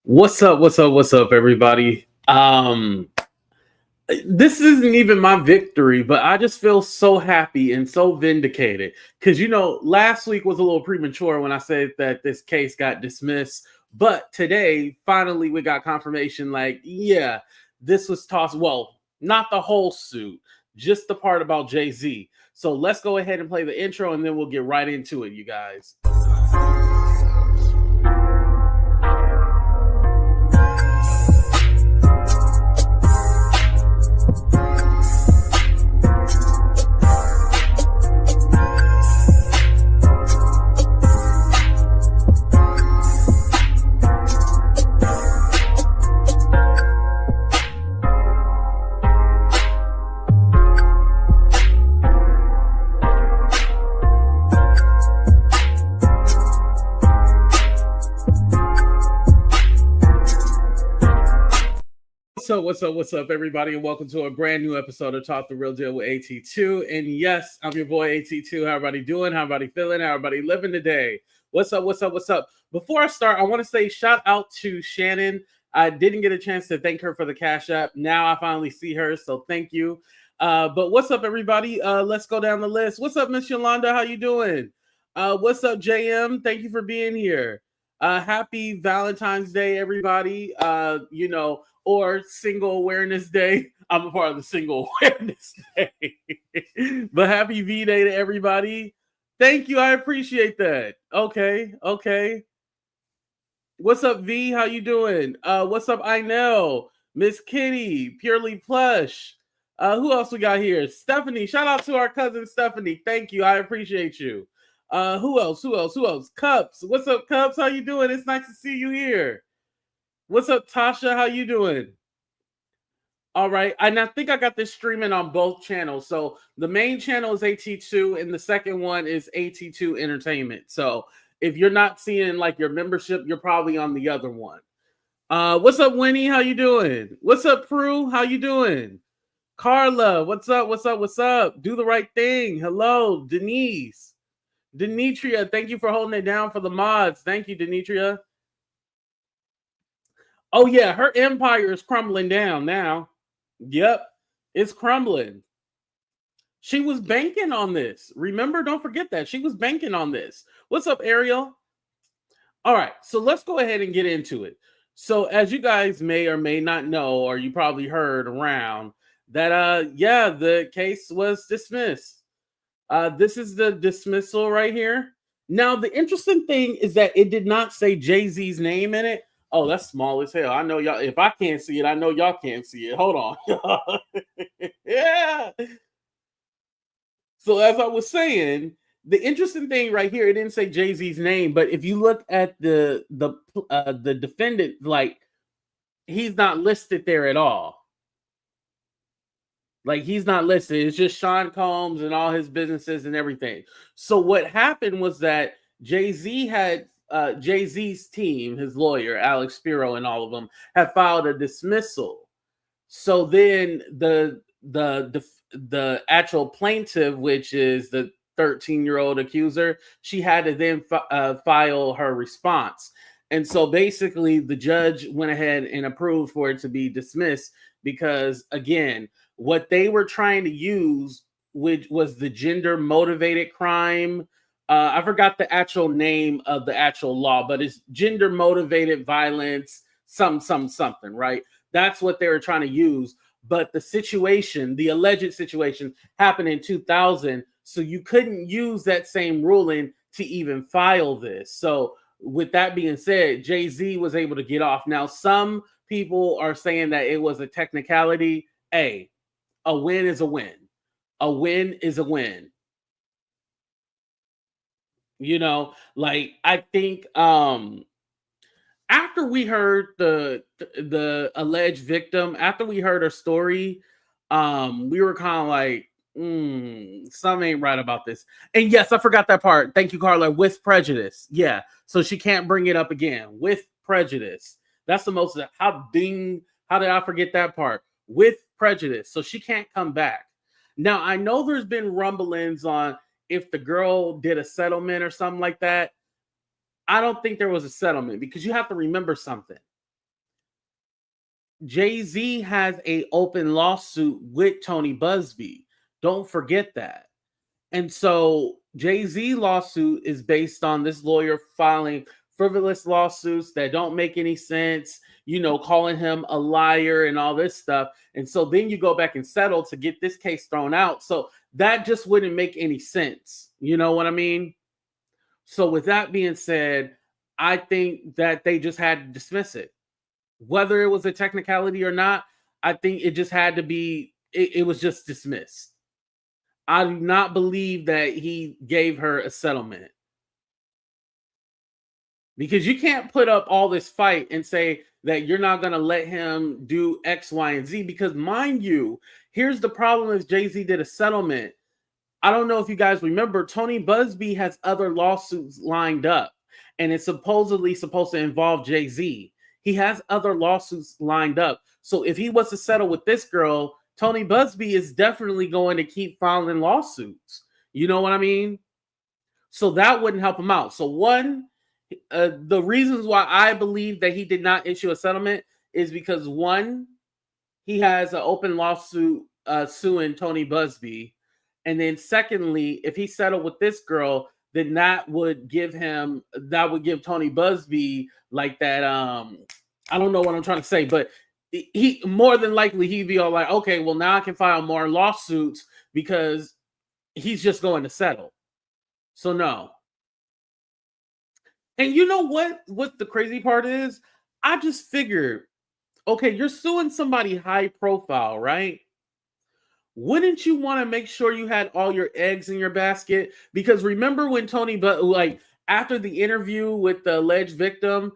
What's up? What's up? What's up, everybody? This isn't even my victory, but I just feel so happy and so vindicated because last week was a little premature when I said that this case got dismissed, but today finally we got confirmation. Like, yeah, this was tossed. Well, not the whole suit, just the part about Jay-Z. So let's go ahead and play the intro, and then we'll get right into it, you guys. What's up, everybody, and welcome to a brand new episode of Talk the Real Deal with AT2. And yes, I'm your boy AT2. How everybody doing? How everybody feeling? How everybody living today? What's up? Before I start, I want to say shout out to Shannon. I didn't get a chance to thank her for the Cash App. Now I finally see her, so thank you. But what's up, everybody? Let's go down the list. What's up, Miss Yolanda? How you doing? What's up, JM? Thank you for being here. Happy Valentine's Day, everybody. Or Single Awareness Day. I'm a part of the Single Awareness Day. But happy V-Day to everybody. Thank you. I appreciate that. Okay. What's up, V? How you doing? What's up, Inel? Miss Kitty, Purely Plush. Who else we got here? Stephanie. Shout out to our cousin Stephanie. Thank you. I appreciate you. Who else? Cups. What's up, Cups? How you doing? It's nice to see you here. What's up, Tasha? How you doing? All right. And I think I got this streaming on both channels. So the main channel is AT2 and the second one is AT2 Entertainment. So if you're not seeing like your membership, you're probably on the other one. What's up, Winnie? How you doing? What's up, Prue? How you doing? Carla, what's up? Do the right thing. Hello, Denise. Denitria, thank you for holding it down for the mods. Thank you, Denitria. Oh, yeah, her empire is crumbling down now. Yep, it's crumbling. She was banking on this. Remember, don't forget that. She was banking on this. What's up, Ariel? All right, so let's go ahead and get into it. So as you guys may or may not know, or you probably heard around, that, the case was dismissed. This is the dismissal right here. Now, the interesting thing is that it did not say Jay-Z's name in it. Oh, that's small as hell. I know y'all. If I can't see it, I know y'all can't see it. Hold on. Yeah. So as I was saying, the interesting thing right here, it didn't say Jay-Z's name, but if you look at the defendant, like he's not listed there at all. Like he's not listed. It's just Sean Combs and all his businesses and everything. So what happened was that Jay-Z had Jay-Z's team, his lawyer, Alex Spiro, and all of them have filed a dismissal. So then the actual plaintiff, which is the 13-year-old accuser, she had to then file her response. And so basically the judge went ahead and approved for it to be dismissed because, again, what they were trying to use, which was the gender motivated crime. I forgot the actual name of the actual law, but it's gender motivated violence, something, right? That's what they were trying to use. But the situation, the alleged situation, happened in 2000. So you couldn't use that same ruling to even file this. So with that being said, Jay-Z was able to get off. Now, some people are saying that it was a technicality. A win is a win. A win is a win. I think after we heard the alleged victim, after we heard her story, we were kind of like, something ain't right about this. And yes, I forgot that part. Thank you, Carla. With prejudice. Yeah. So she can't bring it up again. With prejudice. That's the most, how did I forget that part? With prejudice. So she can't come back. Now, I know there's been rumblings on if the girl did a settlement or something like that. I don't think there was a settlement because you have to remember something. Jay-Z has a open lawsuit with Tony Buzbee. Don't forget that. And so Jay-Z lawsuit is based on this lawyer filing frivolous lawsuits that don't make any sense, calling him a liar and all this stuff. And so then you go back and settle to get this case thrown out. So that just wouldn't make any sense. You know what I mean? So with that being said, I think that they just had to dismiss it. Whether it was a technicality or not, I think it just had to be, it was just dismissed. I do not believe that he gave her a settlement. Because you can't put up all this fight and say that you're not going to let him do X, Y, and Z. Because mind you, here's the problem: is Jay-Z did a settlement. I don't know if you guys remember, Tony Buzbee has other lawsuits lined up, and it's supposedly supposed to involve Jay-Z. He has other lawsuits lined up. So if he was to settle with this girl, Tony Buzbee is definitely going to keep filing lawsuits. You know what I mean? So that wouldn't help him out. So the reasons why I believe that he did not issue a settlement is because, one, he has an open lawsuit suing Tony Buzbee. And then secondly, if he settled with this girl, then that would give Tony Buzbee like that. I don't know what I'm trying to say, but he more than likely he'd be all like, okay, well, now I can file more lawsuits because he's just going to settle. So no. And you know what the crazy part is? I just figured, okay, you're suing somebody high profile, right? Wouldn't you want to make sure you had all your eggs in your basket? Because remember when after the interview with the alleged victim,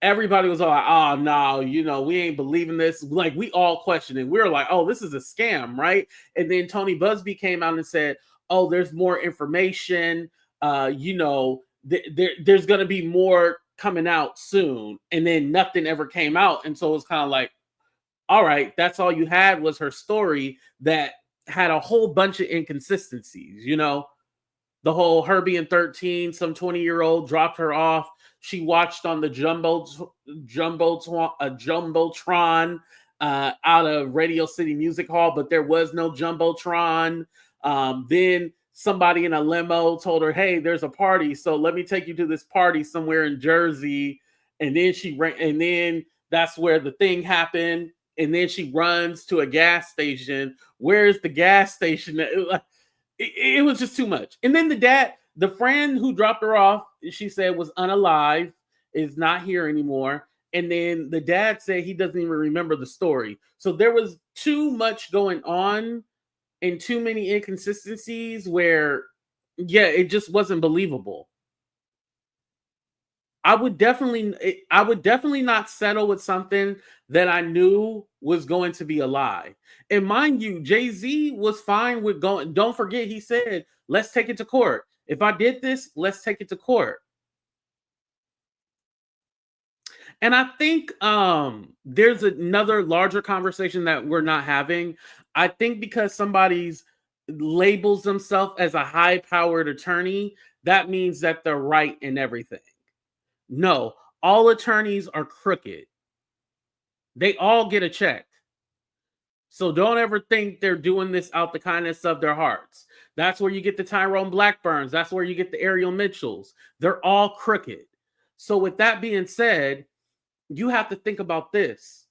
everybody was all like, oh, no, we ain't believing this. Like, we all questioned it. We were like, oh, this is a scam, right? And then Tony Buzbee came out and said, oh, there's more information. There's going to be more coming out soon. And then nothing ever came out. And so it was kind of like, all right, that's all you had was her story that had a whole bunch of inconsistencies, the whole her being 13, some 20-year-old dropped her off. She watched on the Jumbotron out of Radio City Music Hall, but there was no Jumbotron. Then somebody in a limo told her, hey, there's a party, so let me take you to this party somewhere in Jersey. And then and then that's where the thing happened. And then she runs to a gas station. Where's the gas station? It was just too much. And then the friend who dropped her off, she said was unalive, is not here anymore. And then the dad said he doesn't even remember the story. So there was too much going on and too many inconsistencies where, it just wasn't believable. I would definitely not settle with something that I knew was going to be a lie. And mind you, Jay-Z was fine with going. Don't forget, he said, let's take it to court. If I did this, let's take it to court. And I think there's another larger conversation that we're not having. I think because somebody's labels themselves as a high-powered attorney, that means that they're right in everything. No, all attorneys are crooked. They all get a check. So don't ever think they're doing this out the kindness of their hearts. That's where you get the Tyrone Blackburns. That's where you get the Ariel Mitchells. They're all crooked. So with that being said, you have to think about this.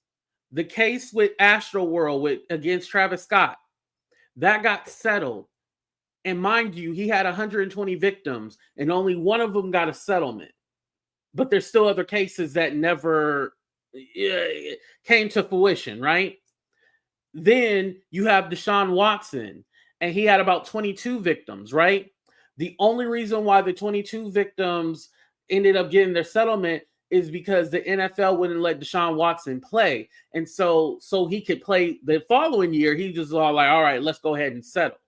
The case with Astroworld against Travis Scott, that got settled. And mind you, he had 120 victims and only one of them got a settlement. But there's still other cases that never came to fruition, right? Then you have Deshaun Watson, and he had about 22 victims, right? The only reason why the 22 victims ended up getting their settlement is because the NFL wouldn't let Deshaun Watson play. And so he could play the following year. He just all like, all right, let's go ahead and settle.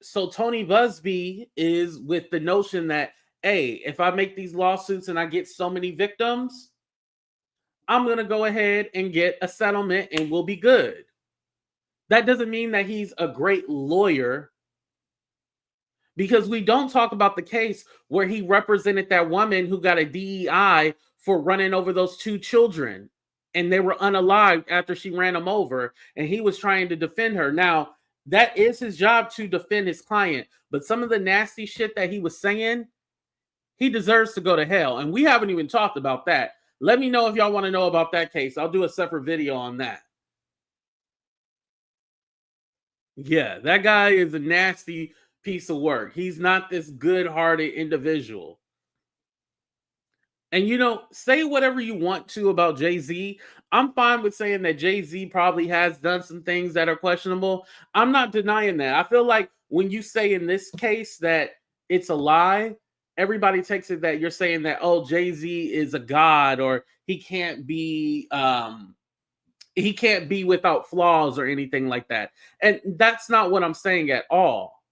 So Tony Buzbee is with the notion that, hey, if I make these lawsuits and I get so many victims, I'm going to go ahead and get a settlement and we'll be good. That doesn't mean that he's a great lawyer, because we don't talk about the case where he represented that woman who got a DEI for running over those 2 children. and they were unalived after she ran him over, and he was trying to defend her. Now, that is his job to defend his client, but some of the nasty shit that he was saying, he deserves to go to hell. And we haven't even talked about that. Let me know if y'all want to know about that case. I'll do a separate video on that. Yeah, that guy is a nasty piece of work. He's not this good-hearted individual. And say whatever you want to about Jay-Z. I'm fine with saying that Jay-Z probably has done some things that are questionable. I'm not denying that. I feel like when you say in this case that it's a lie, everybody takes it that you're saying that, oh, Jay-Z is a god, or he can't be without flaws or anything like that. And that's not what I'm saying at all.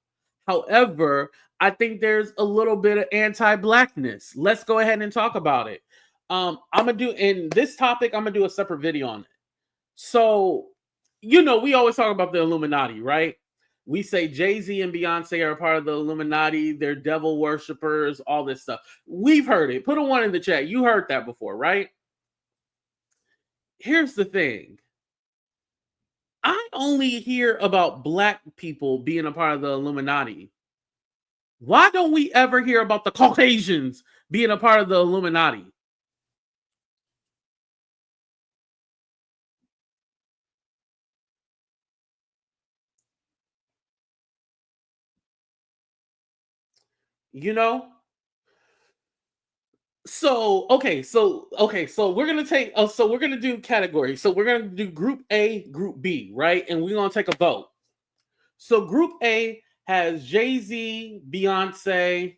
However, I think there's a little bit of anti-blackness. Let's go ahead and talk about it. I'm gonna do in this topic, I'm gonna do a separate video on it. So, we always talk about the Illuminati, right? We say Jay-Z and Beyonce are a part of the Illuminati, they're devil worshippers, all this stuff. We've heard it. Put a 1 in the chat. You heard that before, right? Here's the thing. I only hear about black people being a part of the Illuminati. Why don't we ever hear about the Caucasians being a part of the Illuminati? So we're gonna do categories. So we're gonna do Group A, Group B, right? And we're gonna take a vote. So Group A has Jay-Z, Beyonce,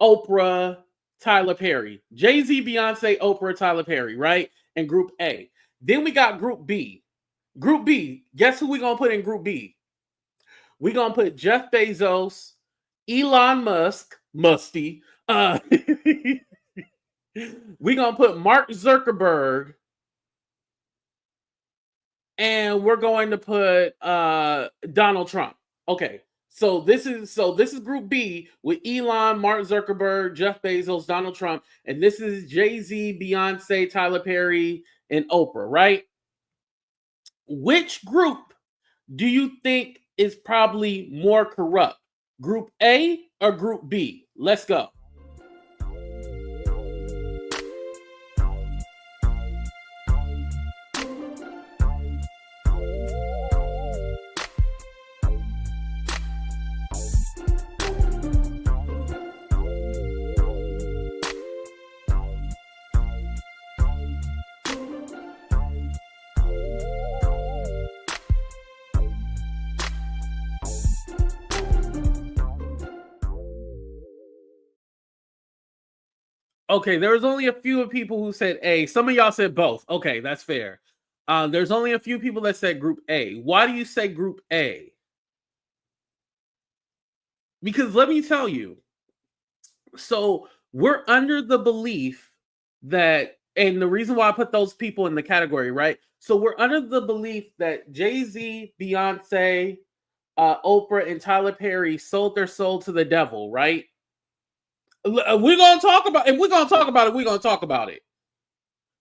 Oprah, Tyler Perry. Jay-Z, Beyonce, Oprah, Tyler Perry, right? And Group A. Then we got Group B. Group B, guess who we're gonna put in Group B? We're gonna put Jeff Bezos, Elon Musk, Musty. We're going to put Mark Zuckerberg, and we're going to put Donald Trump. Okay, so this is Group B with Elon, Mark Zuckerberg, Jeff Bezos, Donald Trump, and this is Jay-Z, Beyonce, Tyler Perry, and Oprah, right? Which group do you think is probably more corrupt? Group A or Group B? Let's go. Okay, there was only a few people who said A. Some of y'all said both. Okay, that's fair. There's only a few people that said Group A. Why do you say Group A? Because let me tell you. So we're under the belief that, and the reason why I put those people in the category, right? So we're under the belief that Jay-Z, Beyonce, Oprah, and Tyler Perry sold their soul to the devil, right? We're going to talk about it. We're going to talk about it.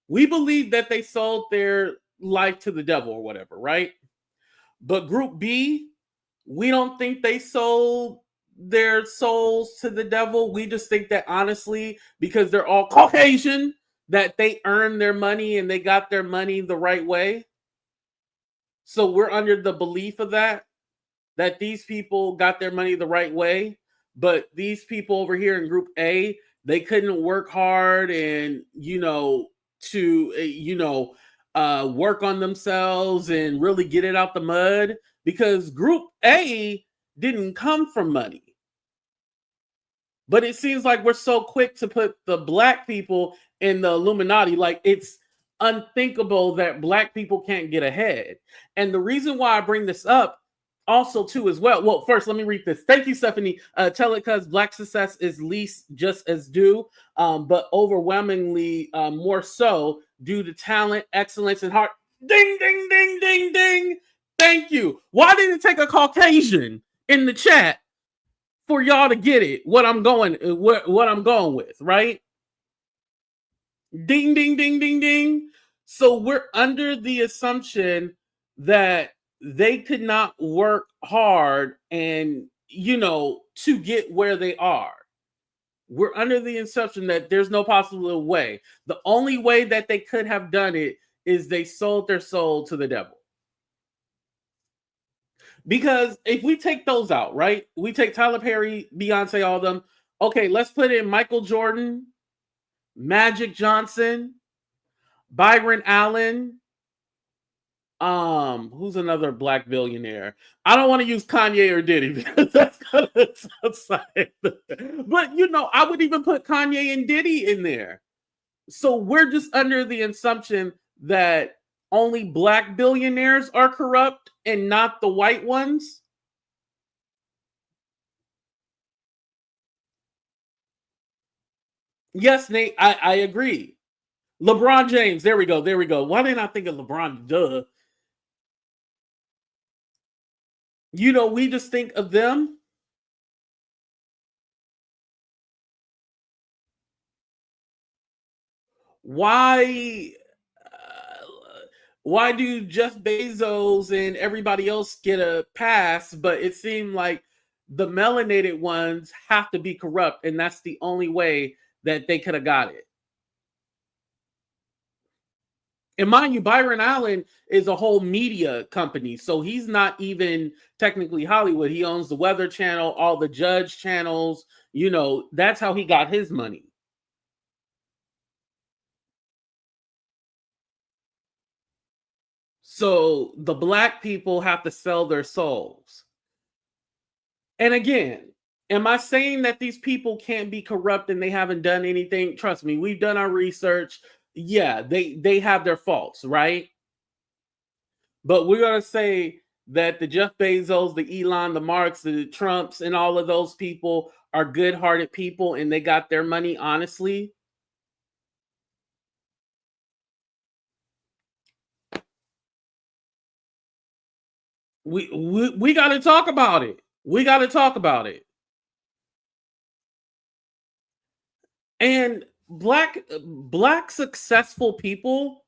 We believe that they sold their life to the devil or whatever, right? But Group B, we don't think they sold their souls to the devil. We just think that honestly, because they're all Caucasian, that they earned their money and they got their money the right way. So we're under the belief of that these people got their money the right way. But these people over here in Group A, they couldn't work hard and, work on themselves and really get it out the mud, because Group A didn't come from money. But it seems like we're so quick to put the black people in the Illuminati. Like, it's unthinkable that black people can't get ahead. And the reason why I bring this up also too as well first let me read this. Thank you, Stephanie. Tell it because black success is least just as due, but overwhelmingly more so due to talent, excellence, and heart. Ding ding ding ding ding. Thank you. Why did it take a Caucasian in the chat for y'all to get it? What I'm going with, right? Ding ding ding ding ding. So we're under the assumption that they could not work hard and, to get where they are. We're under the assumption that there's no possible way. The only way that they could have done it is they sold their soul to the devil. Because if we take those out, right? We take Tyler Perry, Beyonce, all of them. Okay, let's put in Michael Jordan, Magic Johnson, Byron Allen. Who's another black billionaire? I don't want to use Kanye or Diddy because that's kind of outside. But I would even put Kanye and Diddy in there. So we're just under the assumption that only black billionaires are corrupt and not the white ones. Yes, Nate, I agree. LeBron James, there we go. Why didn't I think of LeBron? Duh. We just think of them. Why do Jeff Bezos and everybody else get a pass, but it seemed like the melanated ones have to be corrupt, and that's the only way that they could have got it? And mind you, Byron Allen is a whole media company, so he's not even technically Hollywood. He owns the Weather Channel, all the Judge channels. That's how he got his money. So the black people have to sell their souls. And again, am I saying that these people can't be corrupt and they haven't done anything? Trust me, we've done our research. Yeah, they have their faults, right? But we're going to say that the Jeff Bezos, the Elon, the Marks, the Trumps, and all of those people are good-hearted people and they got their money honestly. We got to talk about it. We got to talk about it. And black successful people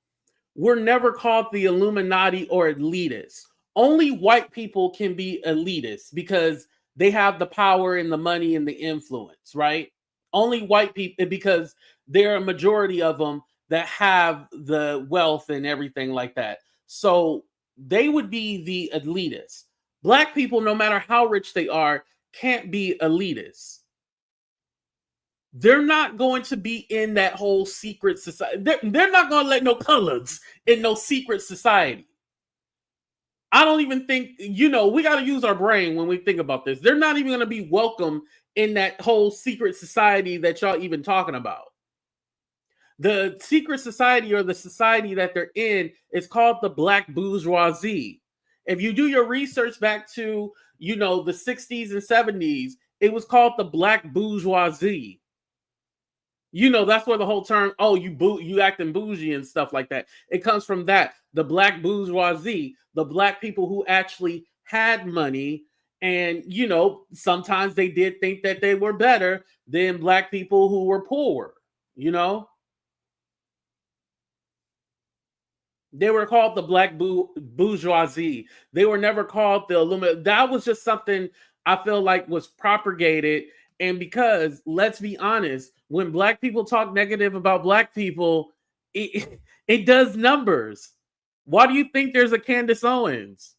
were never called the Illuminati or elitists. Only white people can be elitists because they have the power and the money and the influence, right? Only white people, because there are a majority of them that have the wealth and everything like that. So they would be the elitists. Black people, no matter how rich they are, can't be elitists. They're not going to be in that whole secret society. They're not going to let no colors in no secret society. I don't even think, we got to use our brain when we think about this. They're not even going to be welcome in that whole secret society that y'all even talking about. The secret society, or the society that they're in, is called the black bourgeoisie. If you do your research back to, the 60s and 70s, it was called the black bourgeoisie. That's where the whole term, you acting bougie and stuff like that. It comes from that. The black bourgeoisie, the black people who actually had money. And, sometimes they did think that they were better than black people who were poor, They were called the black bourgeoisie. They were never called the Illuminati. That was just something I feel like was propagated. And because, let's be honest, when black people talk negative about black people, it does numbers. Why do you think there's a Candace Owens?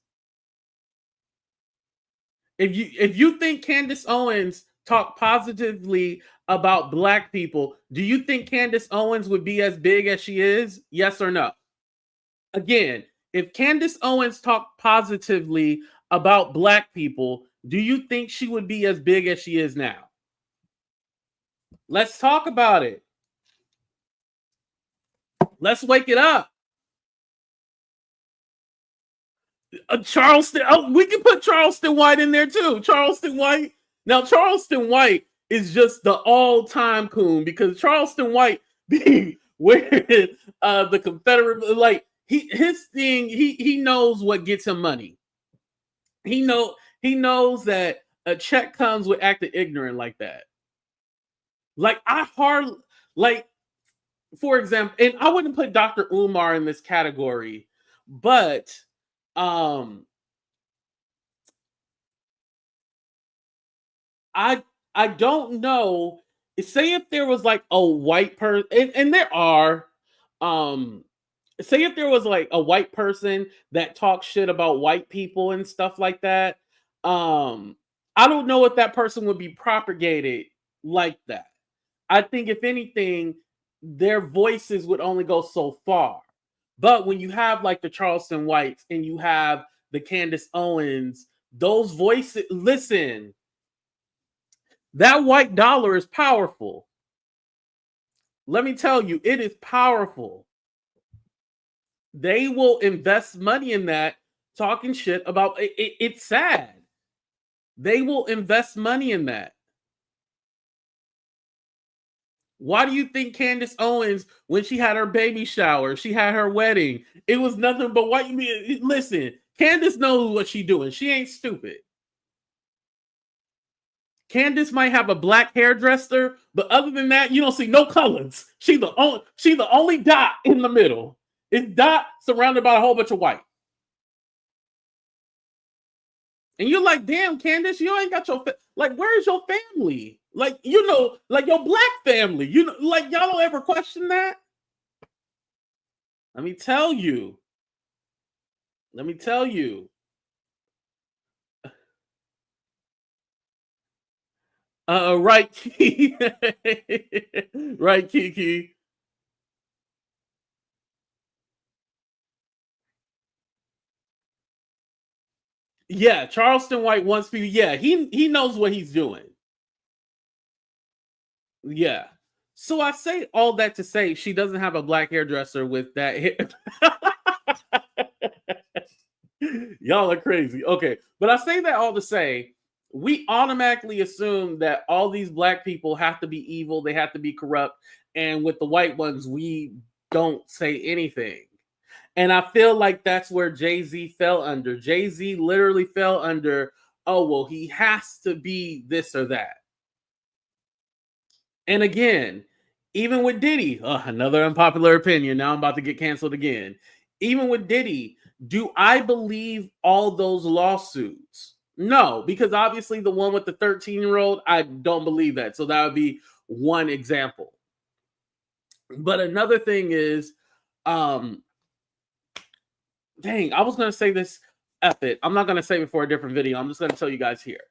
If you think Candace Owens talk positively about black people, do you think Candace Owens would be as big as she is? Yes or no? Again, if Candace Owens talked positively about black people, do you think she would be as big as she is now? Let's talk about it. Let's wake it up. Charleston. Oh, we can put Charleston White in there too. Charleston White. Now, Charleston White is just the all-time coon because Charleston White being with the Confederate, like his thing, he knows what gets him money. He knows that a check comes with acting ignorant like that. Like for example, and I wouldn't put Dr. Umar in this category, but um I I don't know. Say if there was like a white person, and there are, um, say if there was like a white person that talks shit about white people and stuff like that, um, I don't know if that person would be propagated like that. I think if anything, their voices would only go so far. But when you have like the Charleston Whites and you have the Candace Owens, those voices, listen, that white dollar is powerful. Let me tell you, it is powerful. They will invest money in that, talking shit about it. It's sad. They will invest money in that. Why do you think Candace Owens, when she had her baby shower, she had her wedding, it was nothing but white? Listen, Candace knows what she's doing. She ain't stupid. Candace might have a black hairdresser, but other than that, you don't see no colors. She's the only dot in the middle. It's dot surrounded by a whole bunch of white. And you're like, damn, Candace, you ain't got your like, where's your family? Like, like your black family. Like y'all don't ever question that. Let me tell you. Let me tell you. Right, Kiki. Right, Kiki. Yeah, Charleston White wants people. Yeah, he knows what he's doing. Yeah. So I say all that to say she doesn't have a black hairdresser with that hair. Y'all are crazy. Okay. But I say that all to say we automatically assume that all these black people have to be evil, they have to be corrupt. And with the white ones, we don't say anything. And I feel like that's where Jay-Z fell under. Jay-Z literally fell under, oh, well, he has to be this or that. And again, even with Diddy, another unpopular opinion. Now I'm about to get canceled again. Even with Diddy, do I believe all those lawsuits? No, because obviously the one with the 13-year-old, I don't believe that. So that would be one example. But another thing is, dang, I was going to say this. F it. I'm not going to save it for a different video. I'm just going to tell you guys here.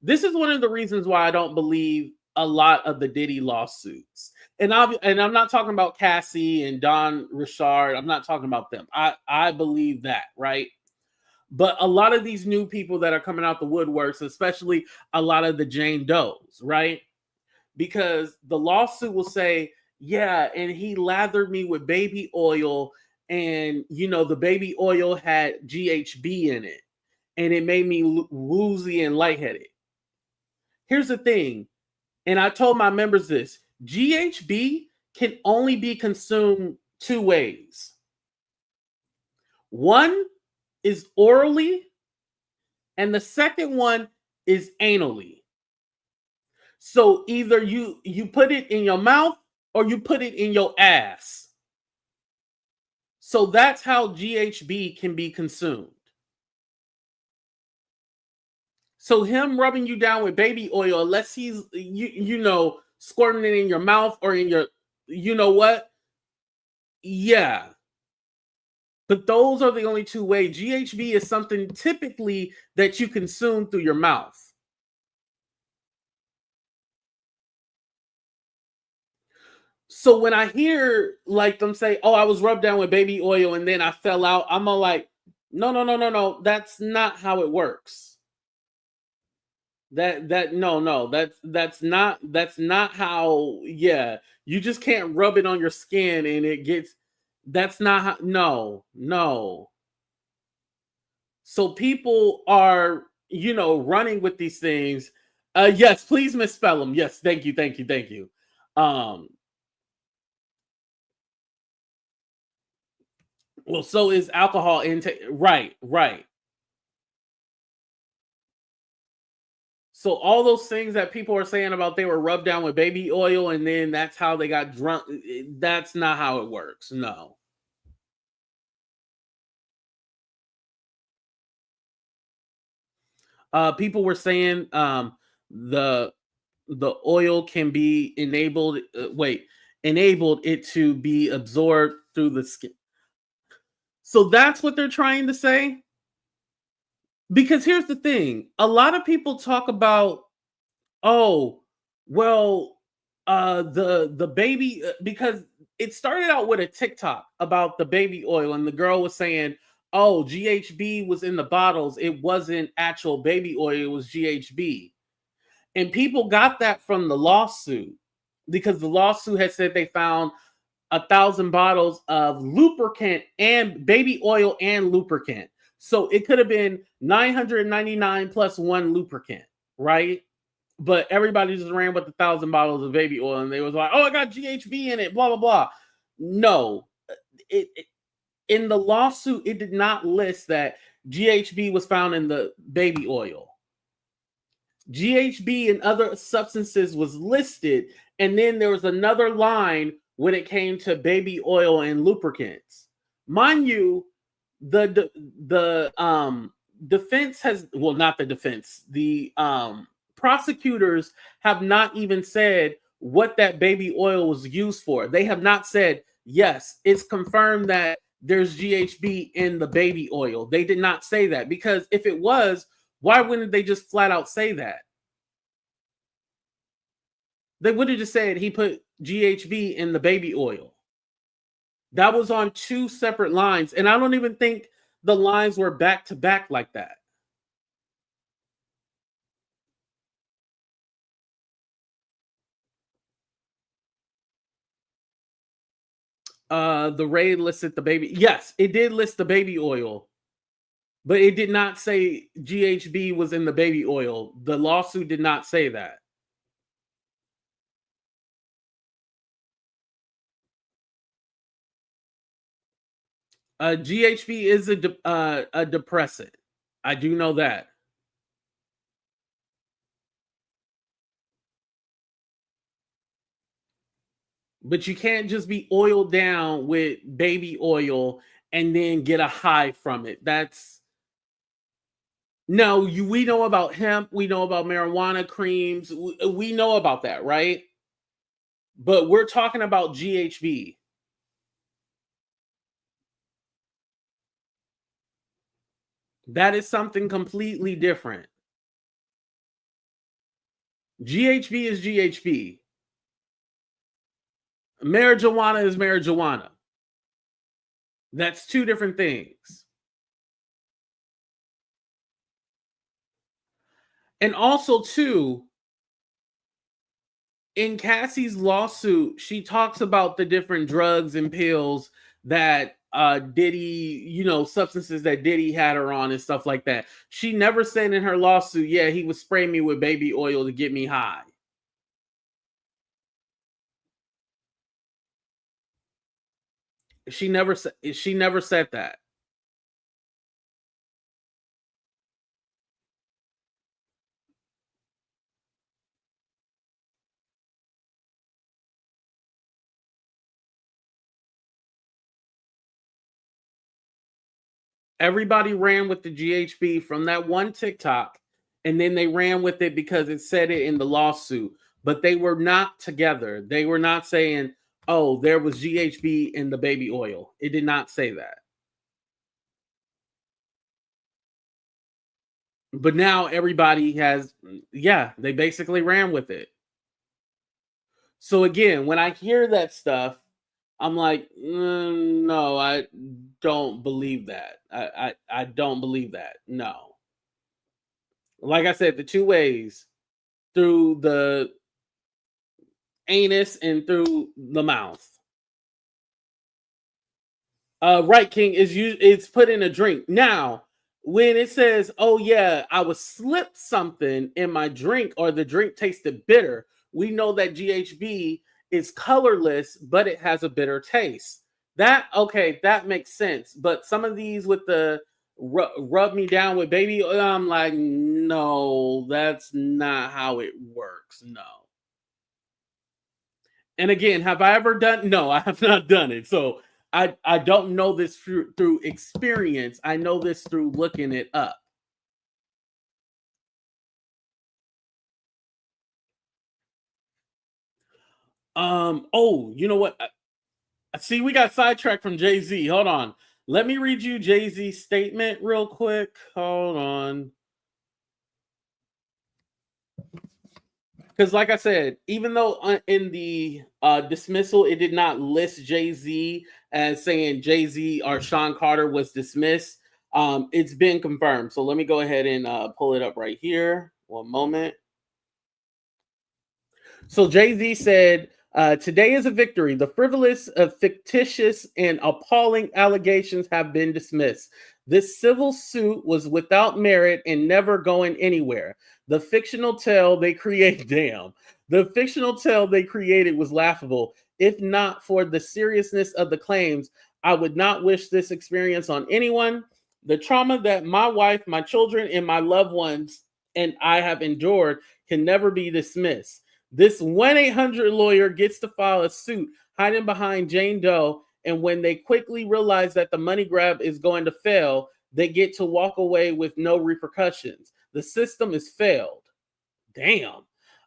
This is one of the reasons why I don't believe a lot of the Diddy lawsuits. And I'm not talking about Cassie and Don Richard. I'm not talking about them. I believe that, right? But a lot of these new people that are coming out the woodworks, especially a lot of the Jane Does, right? Because the lawsuit will say, yeah, and he lathered me with baby oil, and the baby oil had GHB in it, and it made me woozy and lightheaded. Here's the thing, and I told my members this: GHB can only be consumed two ways. One is orally, and the second one is anally. So either you put it in your mouth or you put it in your ass. So that's how GHB can be consumed. So him rubbing you down with baby oil, unless he's squirting it in your mouth or in your, what? Yeah. But those are the only two ways. GHB is something typically that you consume through your mouth. So when I hear like them say, "Oh, I was rubbed down with baby oil and then I fell out," I'm all like, "No. That's not how it works. No. That's not how. Yeah, you just can't rub it on your skin and it gets. That's not how. No. So people are, running with these things. Yes, please misspell them. Yes, thank you. Well, so is alcohol intake. Right. So all those things that people are saying about they were rubbed down with baby oil and then that's how they got drunk, that's not how it works. No. People were saying the the oil can be enabled. Enabled it to be absorbed through the skin. So that's what they're trying to say. Because here's the thing: a lot of people talk about, oh, well, the baby because it started out with a TikTok about the baby oil, and the girl was saying, "Oh, GHB was in the bottles. It wasn't actual baby oil. It was GHB." And people got that from the lawsuit because the lawsuit had said they found 1,000 bottles of lubricant and baby oil and lubricant. So it could have been 999 plus one lubricant, right? But everybody just ran with 1,000 bottles of baby oil and they was like, oh, I got GHB in it, blah, blah, blah. No, in the lawsuit, it did not list that GHB was found in the baby oil. GHB and other substances was listed, and then there was another line when it came to baby oil and lubricants. Mind you, the defense has, well, not the defense, the prosecutors have not even said what that baby oil was used for. They have not said, yes, it's confirmed that there's GHB in the baby oil. They did not say that, because if it was, why wouldn't they just flat out say that? They would have just said he put GHB in the baby oil. That was on two separate lines. And I don't even think the lines were back to back like that. The raid listed the baby. Yes, it did list the baby oil, but it did not say GHB was in the baby oil. The lawsuit did not say that. GHB is a depressant. I do know that. But you can't just be oiled down with baby oil and then get a high from it. That's no, we know about hemp, we know about marijuana creams, we know about that, right? But we're talking about GHB. That is something completely different. GHB is GHB. Marijuana is marijuana. That's two different things. And also, too, in Cassie's lawsuit, she talks about the different drugs and pills that Diddy, substances that Diddy had her on and stuff like that. She never said in her lawsuit, yeah, he would spray me with baby oil to get me high. She never said that. Everybody ran with the GHB from that one TikTok, and then they ran with it because it said it in the lawsuit. But they were not together. They were not saying, oh, there was GHB in the baby oil. It did not say that. But now everybody has, yeah, they basically ran with it. So again, when I hear that stuff, I'm like, no, I don't believe that. I don't believe that. No. Like I said, the two ways, through the anus and through the mouth. Right, King, it's put in a drink. Now, when it says, oh yeah, I was slipped something in my drink or the drink tasted bitter, we know that GHB is colorless, but it has a bitter taste. That makes sense. But some of these with the rub me down with baby oil. I'm like, no, that's not how it works. No. And again, have I ever done? No, I have not done it. So I don't know this through experience. I know this through looking it up. Oh, you know what? See, we got sidetracked from Jay-Z. Hold on. Let me read you Jay-Z's statement real quick. Hold on. Because, like I said, even though in the dismissal, it did not list Jay-Z as saying Jay-Z or Sean Carter was dismissed, it's been confirmed. So let me go ahead and pull it up right here. One moment. So Jay-Z said, today is a victory. The frivolous, fictitious, and appalling allegations have been dismissed. This civil suit was without merit and never going anywhere. The fictional tale they create, damn. The fictional tale they created was laughable. If not for the seriousness of the claims, I would not wish this experience on anyone. The trauma that my wife, my children, and my loved ones and I have endured can never be dismissed. This 1-800 lawyer gets to file a suit hiding behind Jane Doe, and when they quickly realize that the money grab is going to fail, they get to walk away with no repercussions. The system is failed. Damn.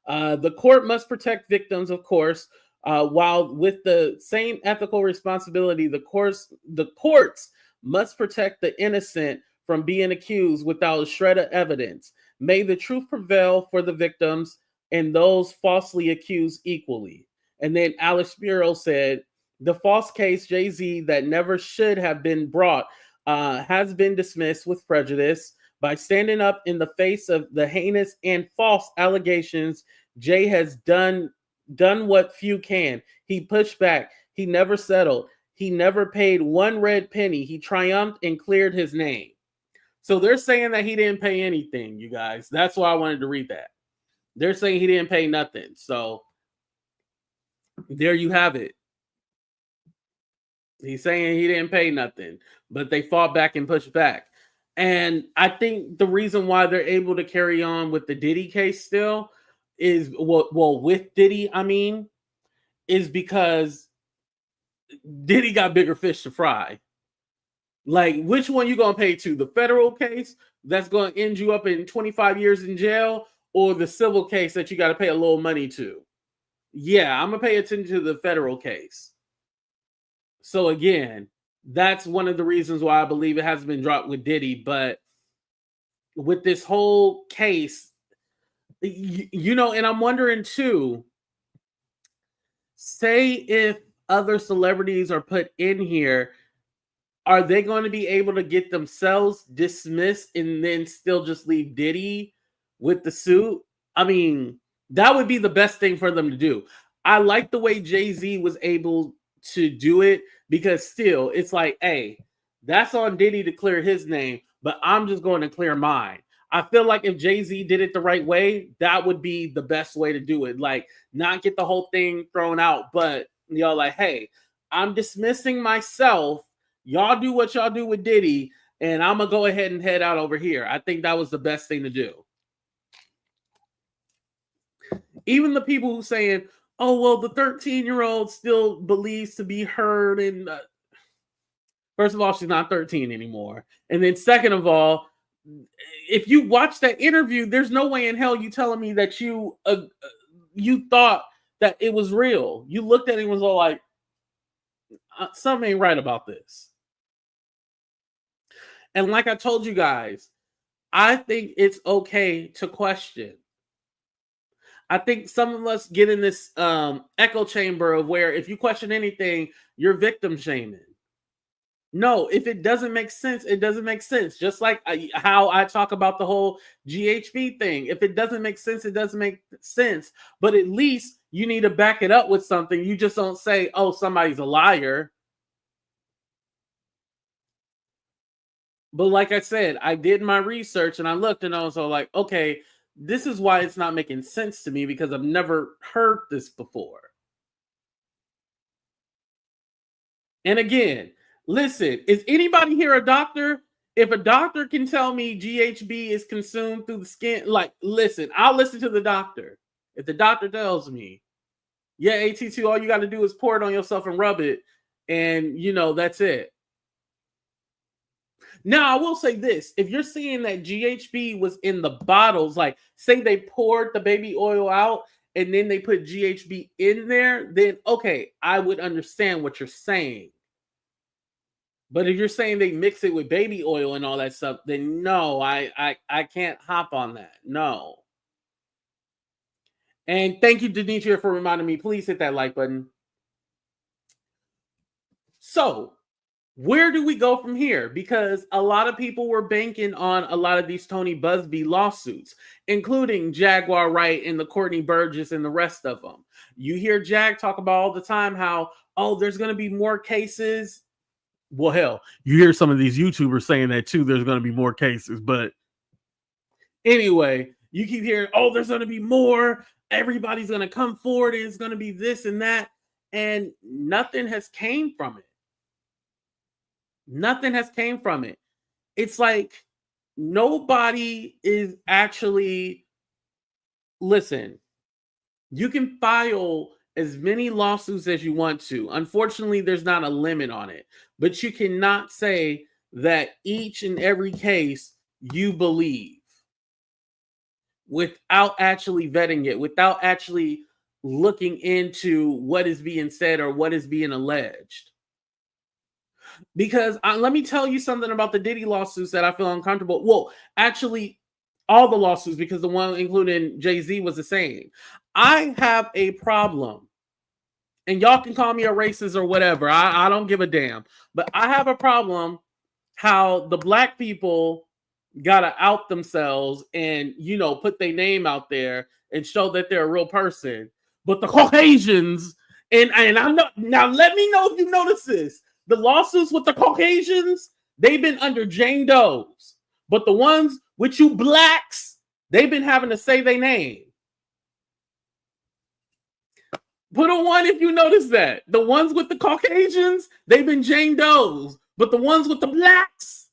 The court must protect victims, of course, while with the same ethical responsibility, the courts must protect the innocent from being accused without a shred of evidence. May the truth prevail for the victims and those falsely accused equally. And then Alex Spiro said, the false case Jay-Z that never should have been brought has been dismissed with prejudice. By standing up in the face of the heinous and false allegations, Jay has done what few can. He pushed back. He never settled. He never paid one red penny. He triumphed and cleared his name. So they're saying that he didn't pay anything, you guys. That's why I wanted to read that. They're saying he didn't pay nothing. So there you have it. He's saying he didn't pay nothing, but they fought back and pushed back. And I think the reason why they're able to carry on with the Diddy case still is, well, with Diddy, I mean, is because Diddy got bigger fish to fry. Like, which one you gonna pay to? The federal case that's gonna end you up in 25 years in jail, or the civil case that you got to pay a little money to? Yeah, I'm gonna pay attention to the federal case. So again, that's one of the reasons why I believe it hasn't been dropped with Diddy. But with this whole case, you know, and I'm wondering too, say if other celebrities are put in here, are they going to be able to get themselves dismissed and then still just leave Diddy with the suit? I mean, that would be the best thing for them to do. I like the way Jay-Z was able to do it, because still it's like, hey, that's on Diddy to clear his name, but I'm just going to clear mine. I feel like if Jay-Z did it the right way, that would be the best way to do it. Like, not get the whole thing thrown out, but y'all like, hey, I'm dismissing myself. Y'all do what y'all do with Diddy, and I'm gonna go ahead and head out over here. I think that was the best thing to do. Even the people who saying, oh, well, the 13-year-old still believes to be heard. And first of all, she's not 13 anymore. And then second of all, if you watch that interview, there's no way in hell you telling me that you thought that it was real. You looked at it and was all like, something ain't right about this. And like I told you guys, I think it's okay to question. I think some of us get in this echo chamber of where if you question anything, you're victim shaming. No, if it doesn't make sense, it doesn't make sense. Just like how I talk about the whole GHB thing. If it doesn't make sense, it doesn't make sense. But at least you need to back it up with something. You just don't say, oh, somebody's a liar. But like I said, I did my research and I looked and I was all like, okay, this is why it's not making sense to me, because I've never heard this before. And again, listen, is anybody here a doctor? If a doctor can tell me GHB is consumed through the skin, like, listen, I'll listen to the doctor. If the doctor tells me, yeah, AT2, all you got to do is pour it on yourself and rub it, and that's it. Now, I will say this: if you're seeing that GHB was in the bottles, like say they poured the baby oil out and then they put GHB in there, then okay, I would understand what you're saying. But if you're saying they mix it with baby oil and all that stuff, then no, I can't hop on that. No. And thank you, Demetria, for reminding me. Please hit that like button. So, where do we go from here? Because a lot of people were banking on a lot of these Tony Buzbee lawsuits, including Jaguar Wright and the Courtney Burgess and the rest of them. You hear Jag talk about all the time how, oh, there's going to be more cases. Well, hell, you hear some of these YouTubers saying that too. There's going to be more cases. But anyway, you keep hearing, oh, there's going to be more. Everybody's going to come forward. It's going to be this and that. And nothing has came from it. Nothing has came from it. It's like nobody is actually, listen, you can file as many lawsuits as you want to. Unfortunately, there's not a limit on it. But you cannot say that each and every case you believe without actually vetting it, without actually looking into what is being said or what is being alleged. Because let me tell you something about the Diddy lawsuits that I feel uncomfortable. Well, actually, all the lawsuits, because the one including Jay-Z was the same. I have a problem, and y'all can call me a racist or whatever. I don't give a damn. But I have a problem how the black people gotta out themselves and put their name out there and show that they're a real person. But the Caucasians, and I'm not, now let me know if you notice this. The lawsuits with the Caucasians, they've been under Jane Doe's. But the ones with you blacks, they've been having to say their name. Put a 1 if you notice that. The ones with the Caucasians, they've been Jane Doe's. But the ones with the blacks,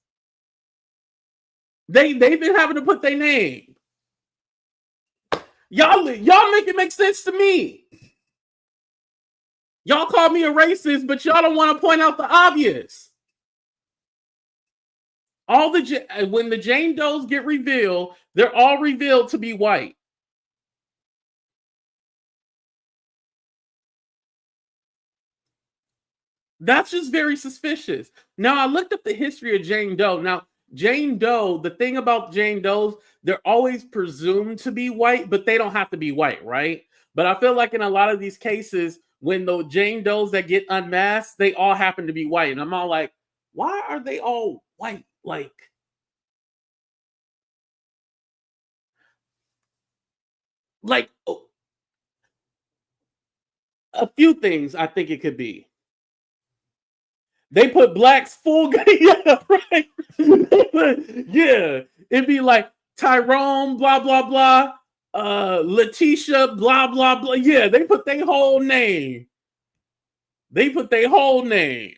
they've been having to put their name. Y'all make it make sense to me. Y'all call me a racist, but y'all don't want to point out the obvious. When the Jane Does get revealed, they're all revealed to be white. That's just very suspicious. Now, I looked up the history of Jane Doe. Now, Jane Doe, the thing about Jane Does, they're always presumed to be white, but they don't have to be white, right? But I feel like in a lot of these cases, when the Jane Does that get unmasked, they all happen to be white. And I'm all like, why are they all white? Like, a few things I think it could be. They put blacks full. Yeah, right. Yeah, it'd be like Tyrone, blah blah blah, Letitia, blah blah blah. Yeah, they put their whole name. They put their whole name.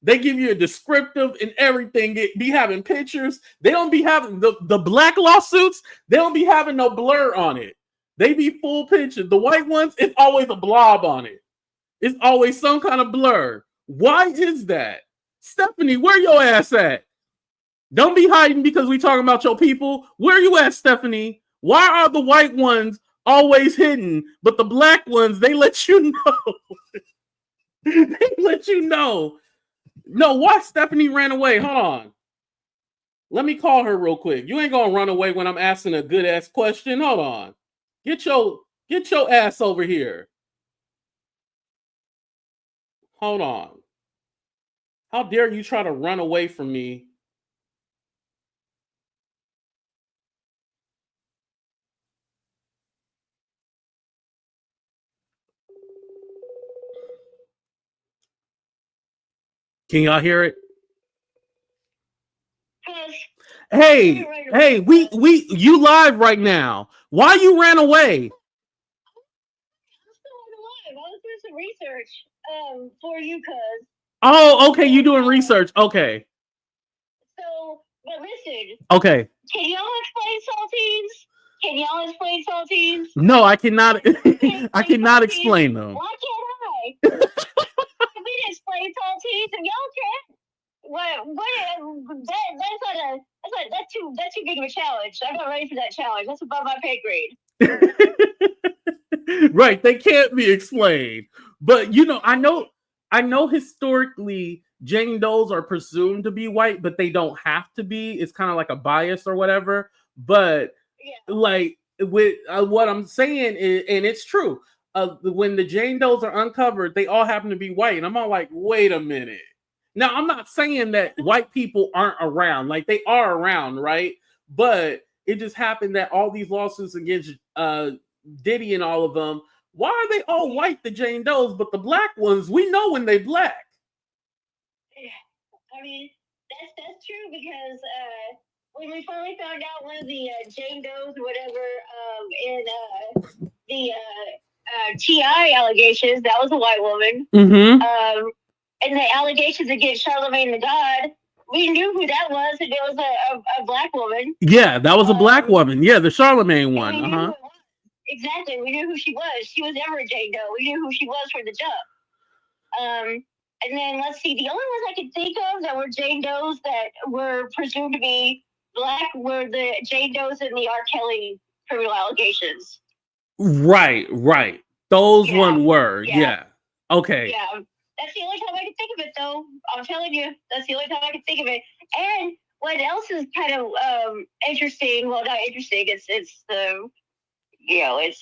They give you a descriptive and everything. They be having pictures. They don't be having the black lawsuits. They don't be having no blur on it. They be full picture. The white ones, it's always a blob on it. It's always some kind of blur. Why is that? Stephanie, where your ass at? Don't be hiding because we talking about your people. Where you at, Stephanie? Why are the white ones always hidden, but the black ones, they let you know? They let you know. No, why Stephanie ran away? Hold on. Let me call her real quick. You ain't gonna run away when I'm asking a good ass question. Hold on. Get your ass over here. Hold on. How dare you try to run away from me? Can y'all hear it? Hey, you live right now. Why you ran away? I'm still alive. I was doing some research for you, cuz. Oh, okay, you doing research. Okay. So Okay. Can y'all explain saltines? Can y'all explain saltines? No, I cannot. Explain I cannot saltines? explain them. Why can't I? Can we explain saltines and y'all can't? That's too big of a challenge. I'm not ready for that challenge. That's above my pay grade. Right, they can't be explained. But you know, I know historically Jane Does are presumed to be white, but they don't have to be. It's kind of like a bias or whatever. But Yeah. like with what I'm saying is, and it's true. When the Jane Does are uncovered, they all happen to be white, and I'm all like, wait a minute. Now, I'm not saying that white people aren't around, like they are around, right? But it just happened that all these lawsuits against Diddy and all of them, why are they all white, the Jane Does, but the black ones, we know when they black. Yeah, I mean, that's true because when we finally found out one of the Jane Does or whatever in the TI allegations, that was a white woman. Mm-hmm. And the allegations against Charlamagne the God, we knew who that was, and it was a black woman. Yeah, that was a black woman. Yeah, the Charlamagne one. Uh-huh. Exactly. We knew who she was. She was never a Jane Doe. We knew who she was from the jump. And then let's see, the only ones I could think of that were Jane Does that were presumed to be black were the Jane Does in the R. Kelly criminal allegations. Right. Those one were. Yeah. Okay. Yeah. That's the only time I can think of it, though. I'm telling you, that's the only time I can think of it. And what else is kind of interesting? Well, not interesting. It's the it's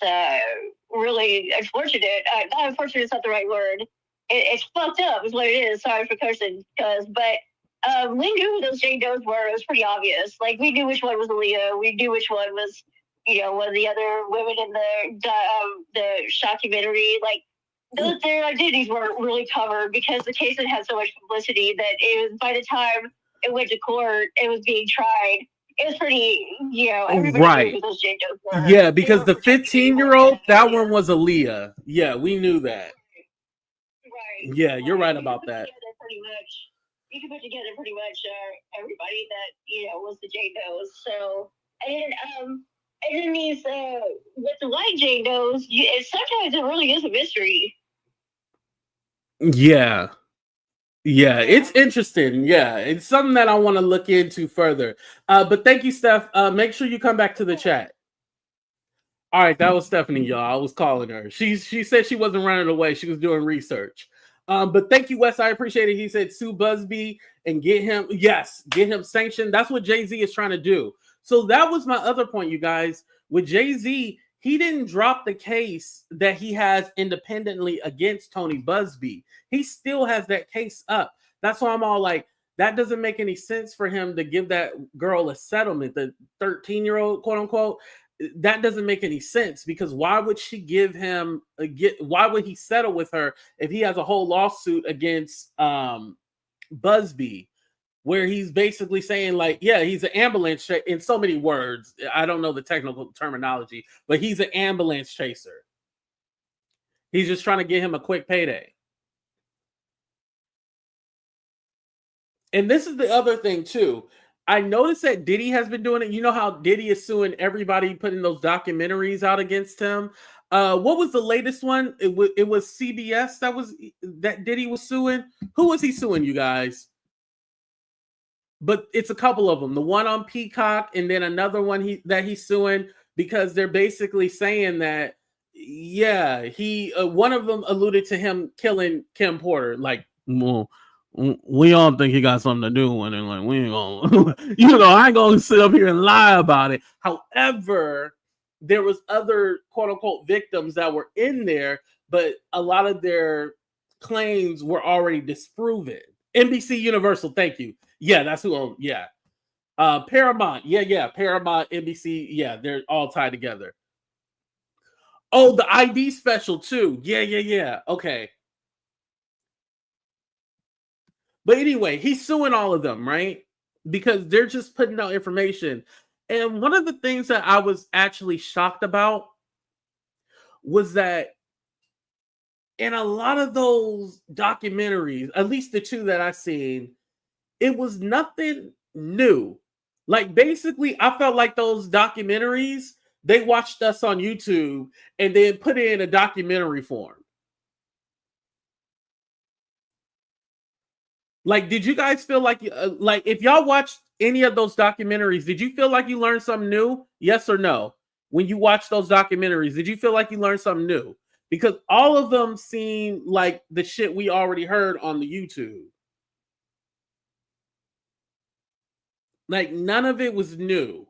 really unfortunate. Not unfortunate is not the right word. It's fucked up, is what it is. Sorry for cursing, but we knew who those Jane Does were. It was pretty obvious. Like we knew which one was Aaliyah. We knew which one was, one of the other women in the documentary. Like their identities weren't really covered because the case had had so much publicity that it was, by the time it went to court, it was being tried. It was pretty, everybody knew who those Jane Does were. Yeah, because the 15-year-old, that one was Aaliyah. Yeah, we knew that. Right. Yeah, you're right about that. You can put together pretty much everybody that was the Jane Does. So and then these with the white Jane Does, sometimes it really is a mystery. Yeah, it's interesting. Yeah, it's something that I want to look into further. But thank you, Steph. Make sure you come back to the chat. All right, that was Stephanie, y'all. I was calling her. She said she wasn't running away. She was doing research. But thank you, Wes. I appreciate it. He said sue Buzbee and get him sanctioned. That's what Jay-Z is trying to do. So that was my other point, you guys. With Jay-Z, he didn't drop the case that he has independently against Tony Buzbee. He still has that case up. That's why I'm all like, that doesn't make any sense for him to give that girl a settlement, the 13-year-old, quote unquote. That doesn't make any sense because why would she give him why would he settle with her if he has a whole lawsuit against Buzbee where he's basically saying like, yeah, he's an ambulance in so many words. I don't know the technical terminology, but he's an ambulance chaser. He's just trying to get him a quick payday. And this is the other thing too. I noticed that Diddy has been doing it. You know how Diddy is suing everybody, putting those documentaries out against him. What was the latest one? It was CBS that Diddy was suing. Who was he suing, you guys? But it's a couple of them. The one on Peacock, and then another one that he's suing because they're basically saying that, yeah, he one of them alluded to him killing Kim Porter, like, well, we all think he got something to do with it. Like, we ain't gonna, I ain't gonna sit up here and lie about it. However, there was other quote unquote victims that were in there, but a lot of their claims were already disproven. NBC Universal, thank you. Yeah, that's who. Yeah, Paramount. Yeah, Paramount, NBC. Yeah, they're all tied together. Oh, the ID special too. Yeah. Okay. But anyway, he's suing all of them, right? Because they're just putting out information. And one of the things that I was actually shocked about was that in a lot of those documentaries, at least the two that I've seen, it was nothing new. Like basically, I felt like those documentaries, they watched us on YouTube and then put it in a documentary form. Like, did you guys feel like if y'all watched any of those documentaries, did you feel like you learned something new? Yes or no? When you watched those documentaries, did you feel like you learned something new? Because all of them seem like the shit we already heard on the YouTube. Like none of it was new.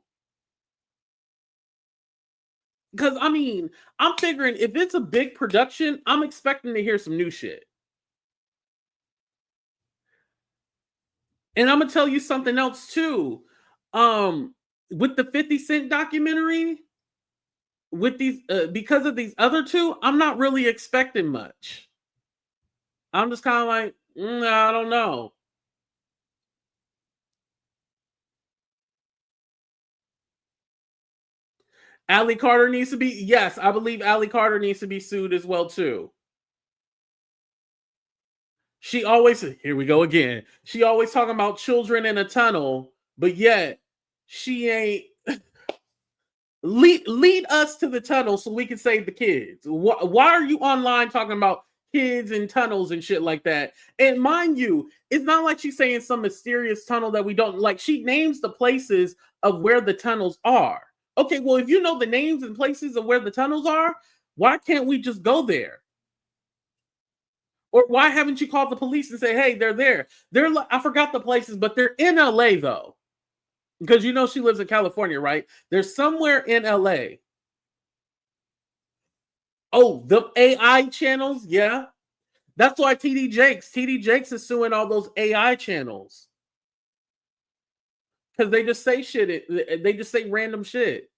Because I mean, I'm figuring if it's a big production, I'm expecting to hear some new shit. And I'm gonna tell you something else too. With the 50 Cent documentary, with these because of these other two, I'm not really expecting much. I'm just kind of like, I don't know. Allie Carter needs to be, yes, I believe Allie Carter needs to be sued as well too. She always, here we go again. She always talking about children in a tunnel, but yet she ain't lead us to the tunnel so we can save the kids. Why are you online talking about kids in tunnels and shit like that? And mind you, it's not like she's saying some mysterious tunnel that we don't like. She names the places of where the tunnels are. Okay, well, if you know the names and places of where the tunnels are, why can't we just go there? Or why haven't you called the police and say, hey, they're there? I forgot the places, but they're in LA though. Because you know she lives in California, right? They're somewhere in LA. Oh, the AI channels? Yeah. That's why TD Jakes is suing all those AI channels. Because they just say shit. They just say random shit.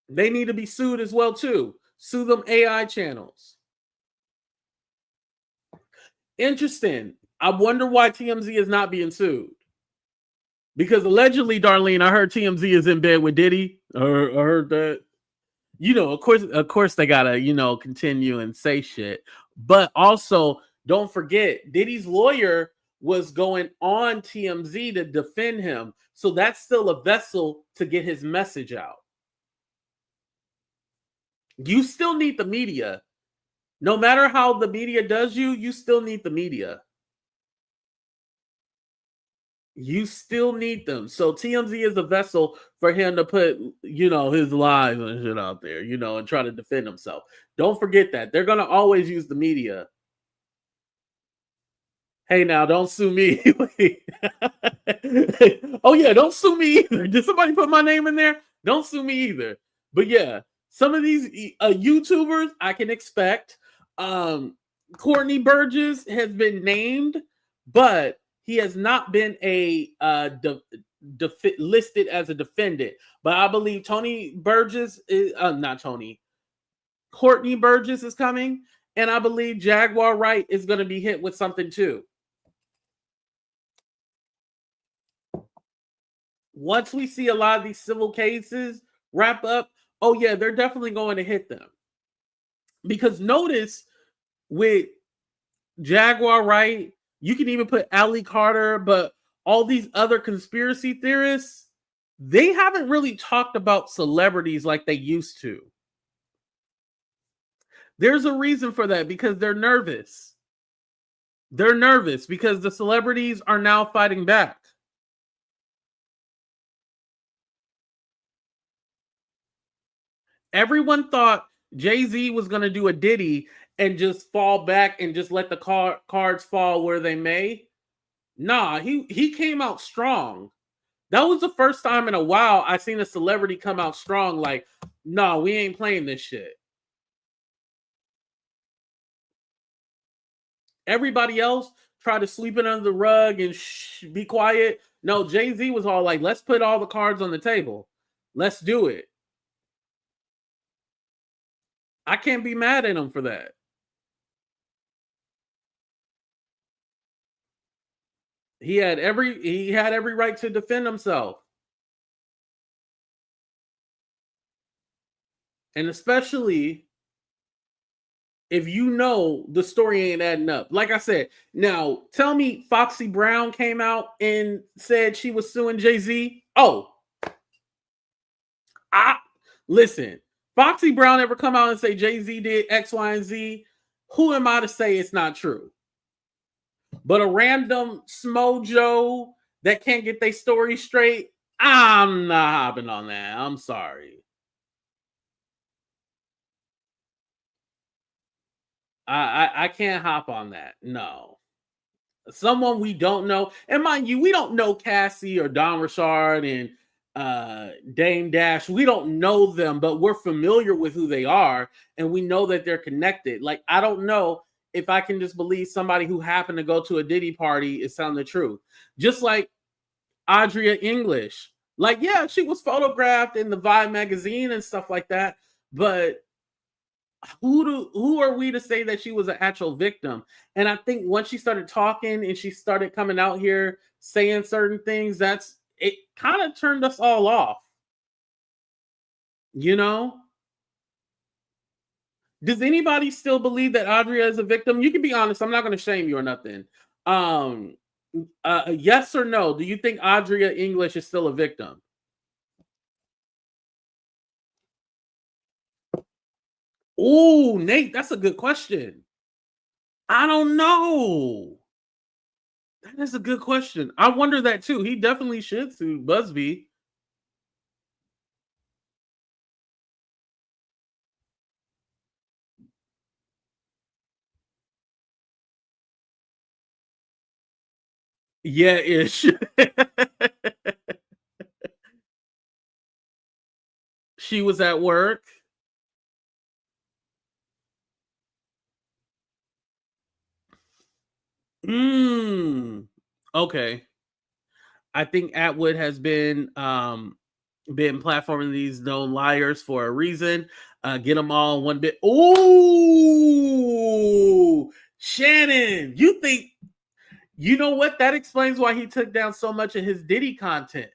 They need to be sued as well, too. Sue them AI channels. Interesting. I wonder why TMZ is not being sued. Because allegedly, Darlene, I heard TMZ is in bed with Diddy. I heard that. You know, of course, they gotta, continue and say shit. But also, don't forget, Diddy's lawyer was going on TMZ to defend him. So that's still a vessel to get his message out. You still need the media. No matter how the media does you still need the media. You still need them. So TMZ is a vessel for him to put, his lies and shit out there, and try to defend himself. Don't forget that. They're going to always use the media. Hey, now, don't sue me. Oh, yeah, don't sue me either. Did somebody put my name in there? Don't sue me either. But yeah, some of these YouTubers I can expect. Courtney Burgess has been named, but he has not been listed as a defendant. But I believe Tony Burgess is not Tony. Courtney Burgess is coming, and I believe Jaguar Wright is going to be hit with something too. Once we see a lot of these civil cases wrap up, oh yeah, they're definitely going to hit them. Because notice with Jaguar Wright, you can even put Allie Carter, but all these other conspiracy theorists, they haven't really talked about celebrities like they used to. There's a reason for that, because they're nervous. They're nervous because the celebrities are now fighting back. Everyone thought Jay-Z was going to do a Diddy and just fall back and just let the cards fall where they may. Nah, he came out strong. That was the first time in a while I seen a celebrity come out strong. Like, nah, we ain't playing this shit. Everybody else tried to sweep it under the rug and be quiet. No, Jay-Z was all like, let's put all the cards on the table. Let's do it. I can't be mad at him for that. He had every right to defend himself. And especially if you know the story ain't adding up. Like I said, now tell me Foxy Brown came out and said she was suing Jay-Z. Oh, listen, Foxy Brown ever come out and say Jay-Z did X, Y, and Z? Who am I to say it's not true? But a random Smojo that can't get their story straight, I'm not hopping on that. I'm sorry. I can't hop on that. No. Someone we don't know. And mind you, we don't know Cassie or Don Richard and Dame Dash. We don't know them, but we're familiar with who they are, and we know that they're connected. Like, I don't know if I can just believe somebody who happened to go to a Diddy party is telling the truth. Just like Adria English. Like, yeah, she was photographed in the Vibe magazine and stuff like that, but who are we to say that she was an actual victim? And I think once she started talking and she started coming out here saying certain things, that's it kind of turned us all off. You know? Does anybody still believe that Adria is a victim? You can be honest. I'm not going to shame you or nothing. Yes or no? Do you think Adria English is still a victim? Oh, Nate, that's a good question. I don't know. That is a good question. I wonder that too. He definitely should sue Buzbee. Yeah, ish. She was at work. Okay. I think Atwood has been platforming these known liars for a reason. Get them all in one bit. Oh, Shannon, you think you know what? That explains why he took down so much of his Diddy content.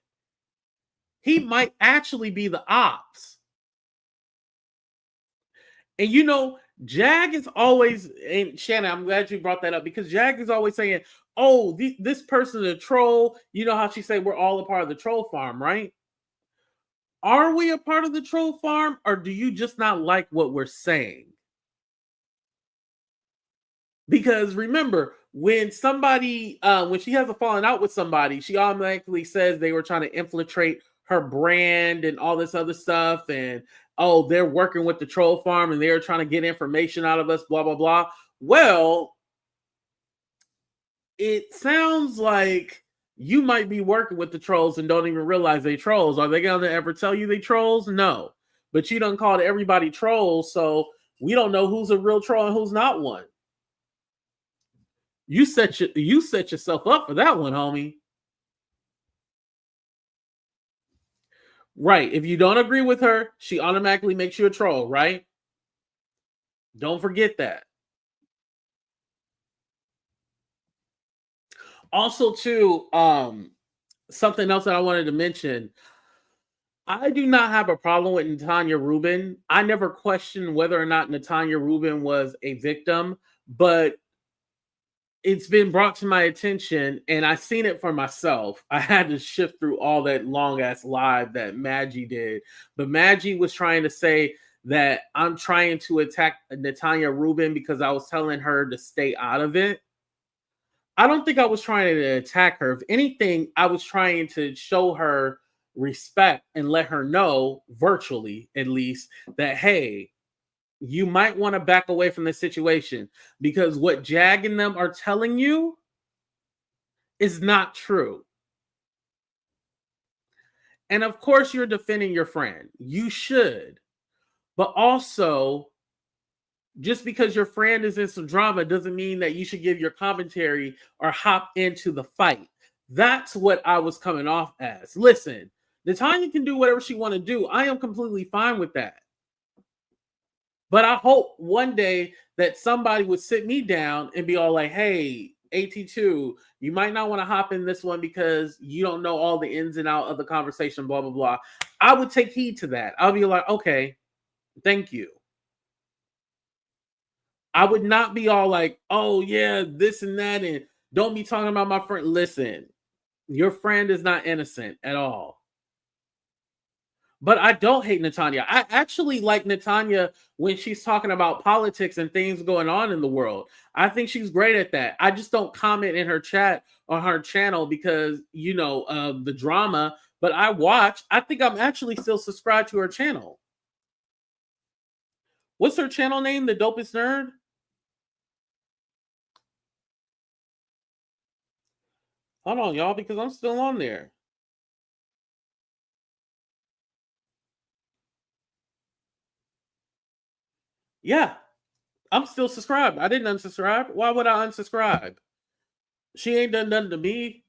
He might actually be the ops. And you know, Jag is always, and Shannon, I'm glad you brought that up because Jag is always saying, oh, this person is a troll. You know how she say we're all a part of the troll farm, right? Are we a part of the troll farm, or do you just not like what we're saying? Because remember, when somebody, when she has a falling out with somebody, she automatically says they were trying to infiltrate her brand and all this other stuff. And oh, they're working with the troll farm and they're trying to get information out of us, blah, blah, blah. Well, it sounds like you might be working with the trolls and don't even realize they trolls. Are they going to ever tell you they trolls? No. But you done called everybody trolls, so we don't know who's a real troll and who's not one. You set yourself up for that one, homie. Right. If you don't agree with her, she automatically makes you a troll, right? Don't forget that. Also, too, something else that I wanted to mention. I do not have a problem with Natanya Rubin. I never questioned whether or not Natanya Rubin was a victim, but it's been brought to my attention and I seen it for myself. I had to shift through all that long ass live that Maggie did. But Maggie was trying to say that I'm trying to attack Natanya Rubin because I was telling her to stay out of it. I don't think I was trying to attack her. If anything, I was trying to show her respect and let her know, virtually at least, that hey, you might want to back away from the situation because what Jag and them are telling you is not true. And of course, you're defending your friend. You should. But also, just because your friend is in some drama doesn't mean that you should give your commentary or hop into the fight. That's what I was coming off as. Listen, Natanya can do whatever she want to do. I am completely fine with that. But I hope one day that somebody would sit me down and be all like, hey, AT2, you might not want to hop in this one because you don't know all the ins and outs of the conversation, blah, blah, blah. I would take heed to that. I'll be like, okay, thank you. I would not be all like, oh yeah, this and that, and don't be talking about my friend. Listen, your friend is not innocent at all. But I don't hate Natanya. I actually like Natanya when she's talking about politics and things going on in the world. I think she's great at that. I just don't comment in her chat on her channel because, you know, the drama. But I watch. I think I'm actually still subscribed to her channel. What's her channel name? The Dopest Nerd? Hold on, y'all, because I'm still on there. Yeah, I'm still subscribed. I didn't unsubscribe. Why would I unsubscribe? She ain't done nothing to me.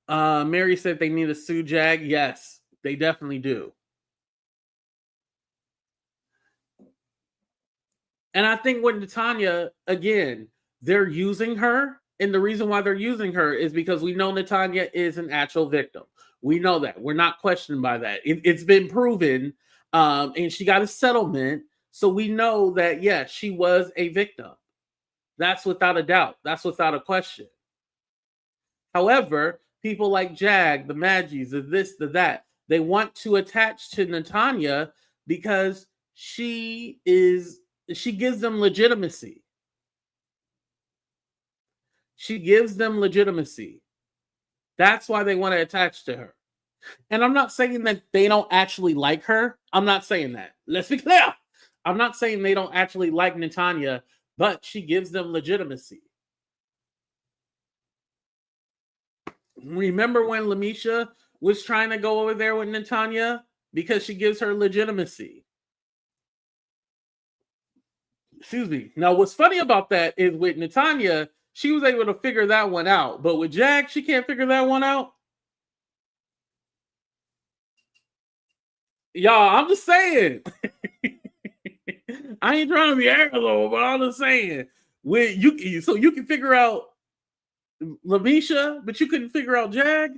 Mary said they need a sue Jag. Yes, they definitely do. And I think with Natanya, again, they're using her. And the reason why they're using her is because we know Natanya is an actual victim. We know that. We're not questioned by that. It's been proven. And she got a settlement. So we know that, yes, she was a victim. That's without a doubt. That's without a question. However, people like Jag, the Maggies, the this, the that, they want to attach to Natanya because she gives them legitimacy. She gives them legitimacy. That's why they want to attach to her. And I'm not saying that they don't actually like her. I'm not saying that. Let's be clear. I'm not saying they don't actually like Natanya, but she gives them legitimacy. Remember when Lamisha was trying to go over there with Natanya? Because she gives her legitimacy. Excuse me. Now, what's funny about that is with Natanya, she was able to figure that one out. But with Jag, she can't figure that one out. Y'all, I'm just saying. I ain't trying to be arrogant, but I'm just saying. When so you can figure out Lamisha, but you couldn't figure out Jag?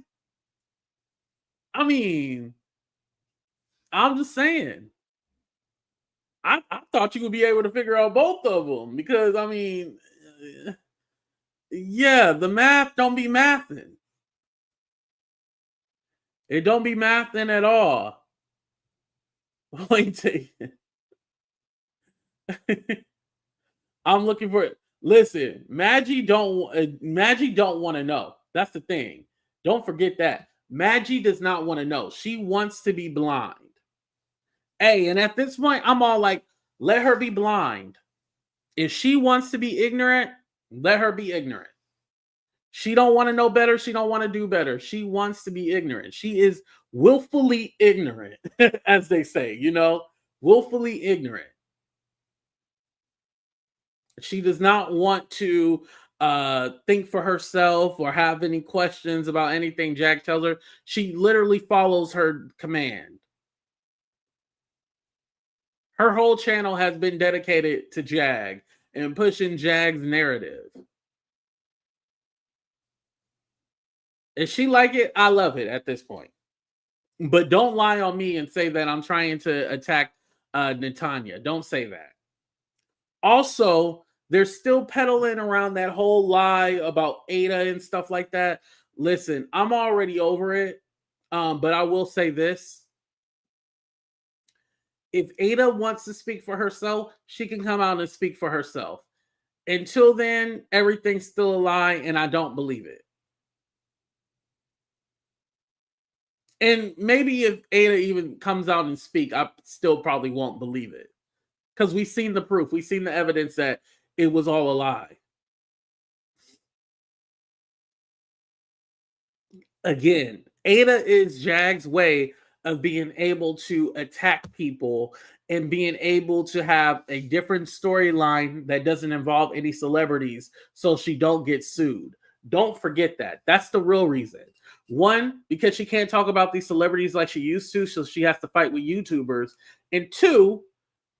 I mean, I'm just saying. I thought you would be able to figure out both of them because, I mean, yeah, the math don't be mathing. It don't be mathing at all. I'm looking for it. Listen, Maggie don't want to know. That's the thing. Don't forget that. Maggie does not want to know. She wants to be blind. Hey, and at this point, I'm all like, let her be blind. If she wants to be ignorant, let her be ignorant. She don't want to know better. She don't want to do better. She wants to be ignorant. She is willfully ignorant, as they say, you know, willfully ignorant. She does not want to think for herself or have any questions about anything Jag tells her. She literally follows her command. Her whole channel has been dedicated to Jag and pushing Jag's narrative. If she like it, I love it at this point. But don't lie on me and say that I'm trying to attack Natanya. Don't say that. Also, they're still peddling around that whole lie about Ada and stuff like that. Listen, I'm already over it. But I will say this. If Ada wants to speak for herself, she can come out and speak for herself. Until then, everything's still a lie, and I don't believe it. And maybe if Ada even comes out and speak, I still probably won't believe it. Because we've seen the proof. We've seen the evidence that it was all a lie. Again, Ada is Jag's way of being able to attack people and being able to have a different storyline that doesn't involve any celebrities so she don't get sued. Don't forget that. That's the real reason. One, because she can't talk about these celebrities like she used to, so she has to fight with YouTubers. And two,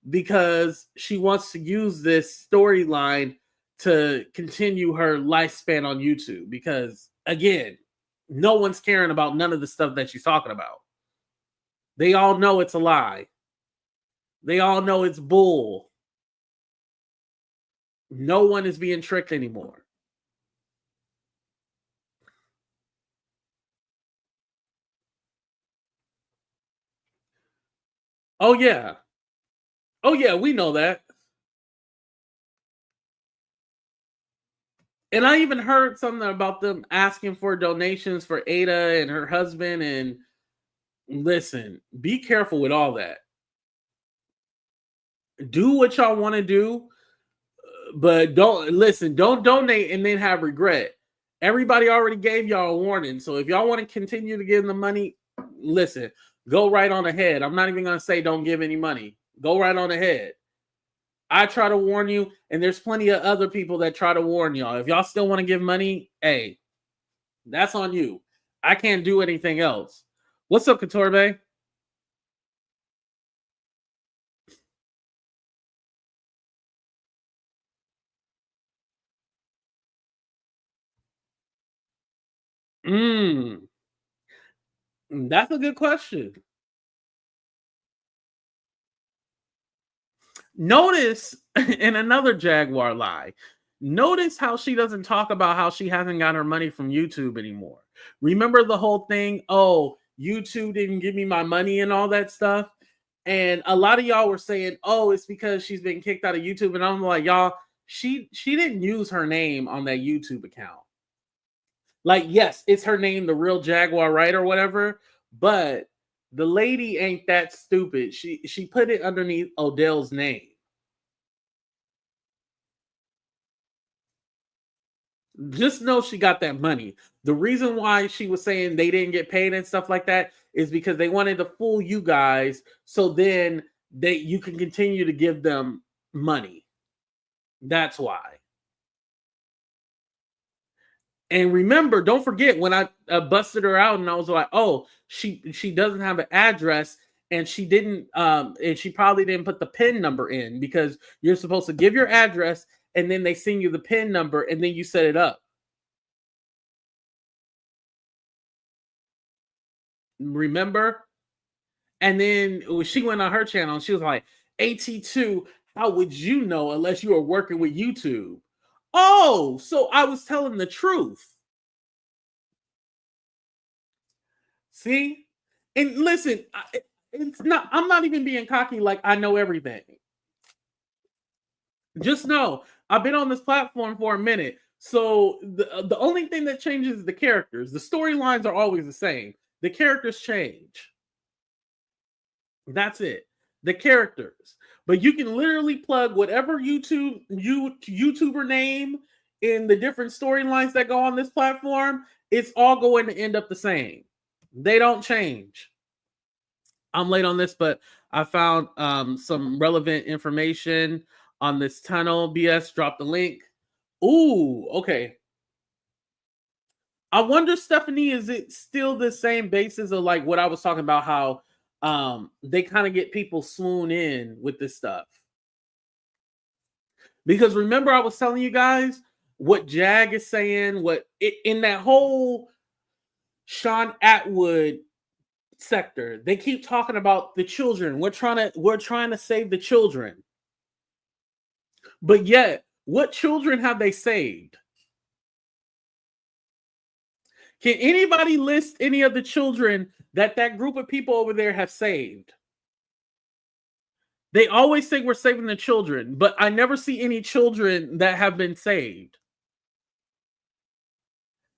because she wants to use this storyline to continue her lifespan on YouTube. Because, again, no one's caring about none of the stuff that she's talking about. They all know it's a lie. They all know it's bull. No one is being tricked anymore. Oh yeah. Oh yeah, we know that. And I even heard something about them asking for donations for Ada and her husband. And listen, be careful with all that. Do what y'all want to do, but don't donate and then have regret. Everybody already gave y'all a warning. So if y'all want to continue to give them money, listen, go right on ahead. I'm not even going to say don't give any money. Go right on ahead. I try to warn you, and there's plenty of other people that try to warn y'all. If y'all still want to give money, hey, that's on you. I can't do anything else. What's up, Couture Bay? That's a good question. Notice in another Jaguar lie, notice how she doesn't talk about how she hasn't got her money from YouTube anymore. Remember the whole thing? Oh, YouTube didn't give me my money and all that stuff. And a lot of y'all were saying, oh, it's because she's been kicked out of YouTube. And I'm like, y'all, she didn't use her name on that YouTube account. Like, yes, it's her name, the real Jaguar Wright or whatever, but the lady ain't that stupid. She put it underneath Odell's name. Just know she got that money. The reason why she was saying they didn't get paid and stuff like that is because they wanted to fool you guys, so then you can continue to give them money. That's why. And remember, don't forget when I busted her out and I was like, oh, she doesn't have an address, and she didn't and she probably didn't put the PIN number in, because you're supposed to give your address and then they send you the PIN number and then you set it up. Remember? And then she went on her channel and she was like, AT2, how would you know unless you were working with YouTube? Oh, so I was telling the truth. See? And listen, I'm not even being cocky like I know everything. Just know, I've been on this platform for a minute. So the only thing that changes is the characters. The storylines are always the same. The characters change. That's it. The characters. But you can literally plug whatever YouTuber name in the different storylines that go on this platform. It's all going to end up the same. They don't change. I'm late on this, but I found some relevant information on this tunnel. BS, drop the link. Ooh, okay. I wonder, Stephanie, is it still the same basis of like what I was talking about, how they kind of get people swoon in with this stuff? Because remember, I was telling you guys what Jag is saying, in that whole Sean Atwood sector, they keep talking about the children. We're trying to save the children. But yet, what children have they saved? Can anybody list any of the children that group of people over there have saved? They always say we're saving the children, but I never see any children that have been saved.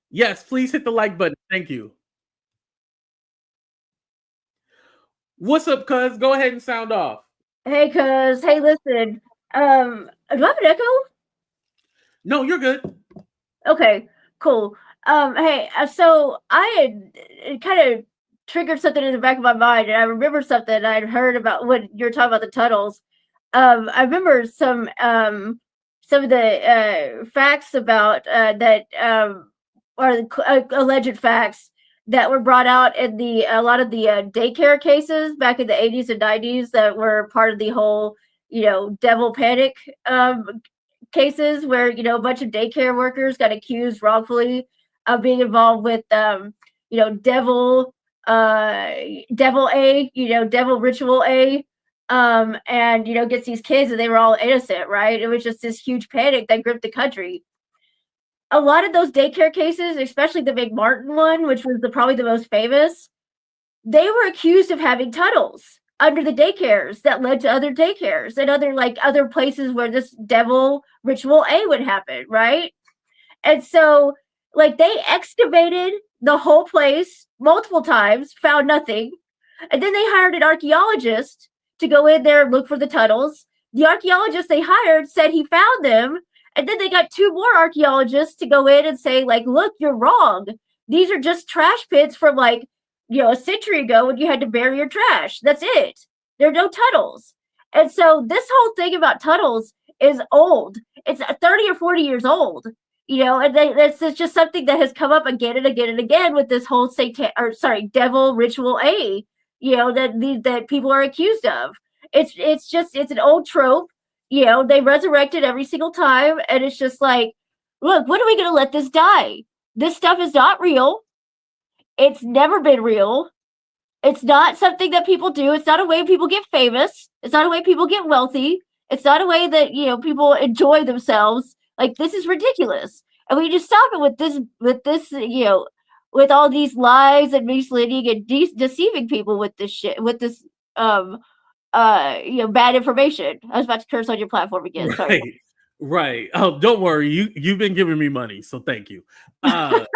Yes, please hit the like button. Thank you. What's up, cuz? Go ahead and sound off. Hey, cuz. Hey, listen. Do I have an echo? No, you're good. Okay, cool. Hey, so I had kind of triggered something in the back of my mind, and I remember something I'd heard about when you're talking about the tunnels. I remember some of the facts about that, or the alleged facts that were brought out in a lot of the daycare cases back in the 80s and 90s that were part of the whole, devil panic cases, where, a bunch of daycare workers got accused wrongfully of being involved with, devil A, devil ritual A, and gets these kids, and they were all innocent, right? It was just this huge panic that gripped the country. A lot of those daycare cases, especially the McMartin one, which was probably the most famous, they were accused of having tunnels under the daycares that led to other daycares and other places where this devil ritual A would happen, right? And so, they excavated the whole place multiple times, found nothing, and then they hired an archaeologist to go in there and look for the tunnels. The archaeologist they hired said he found them, and then they got 2 more archaeologists to go in and say, look, you're wrong. These are just trash pits from a century ago when you had to bury your trash. That's it. There are no tunnels. And so this whole thing about tunnels is old. It's 30 or 40 years old. And that's just something that has come up again and again and again with this whole devil ritual A, that people are accused of. It's an old trope. They resurrect it every single time, and it's just look, when are we going to let this die? This stuff is not real. It's never been real. It's not something that people do. It's not a way people get famous. It's not a way people get wealthy. It's not a way that, people enjoy themselves. This is ridiculous. And we just stop it with this, with all these lies and misleading and deceiving people with this shit, with this, bad information. I was about to curse on your platform again. Sorry. Right. Oh, don't worry. You've been giving me money, so thank you. But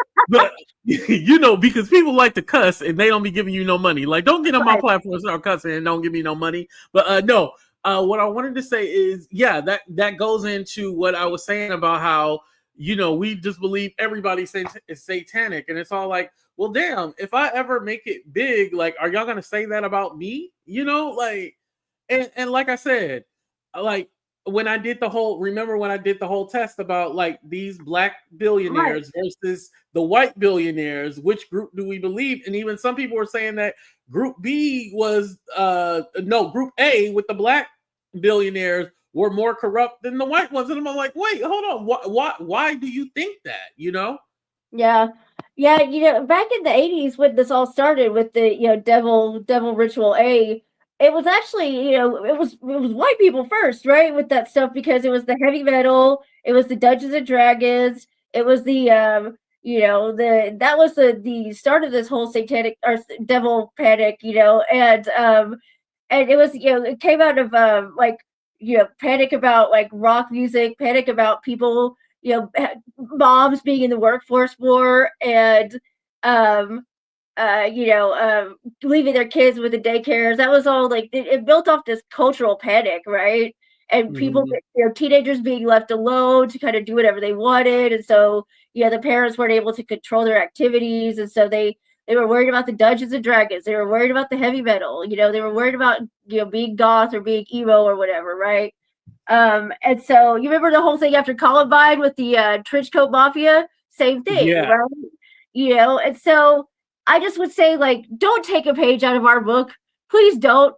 because people like to cuss and they don't be giving you no money. Don't get on my platform and start cussing and don't give me no money. But no. What I wanted to say is, that goes into what I was saying about how we just believe everybody's is satanic, and it's all well, damn. If I ever make it big, are y'all gonna say that about me? And like I said, when I did the whole test about these black billionaires versus the white billionaires, which group do we believe? And even some people were saying that group B was group A with the black billionaires were more corrupt than the white ones. And I'm like, wait, hold on. Why do you think that? Yeah. Back in the 80s when this all started with the devil ritual A, it was actually, it was white people first, right? With that stuff, because it was the heavy metal, it was the Dungeons and Dragons, it was the that was the start of this whole satanic or devil panic, and it was, it came out of panic about rock music, panic about people, moms being in the workforce more, and leaving their kids with the daycares. That was all it built off this cultural panic, right? And people, teenagers being left alone to kind of do whatever they wanted, and so the parents weren't able to control their activities, and so they were worried about the Dungeons and Dragons. They were worried about the heavy metal. They were worried about being goth or being emo or whatever, right? And so you remember the whole thing after Columbine with the trench coat mafia? Same thing, right? And so I just would say, don't take a page out of our book. Please don't.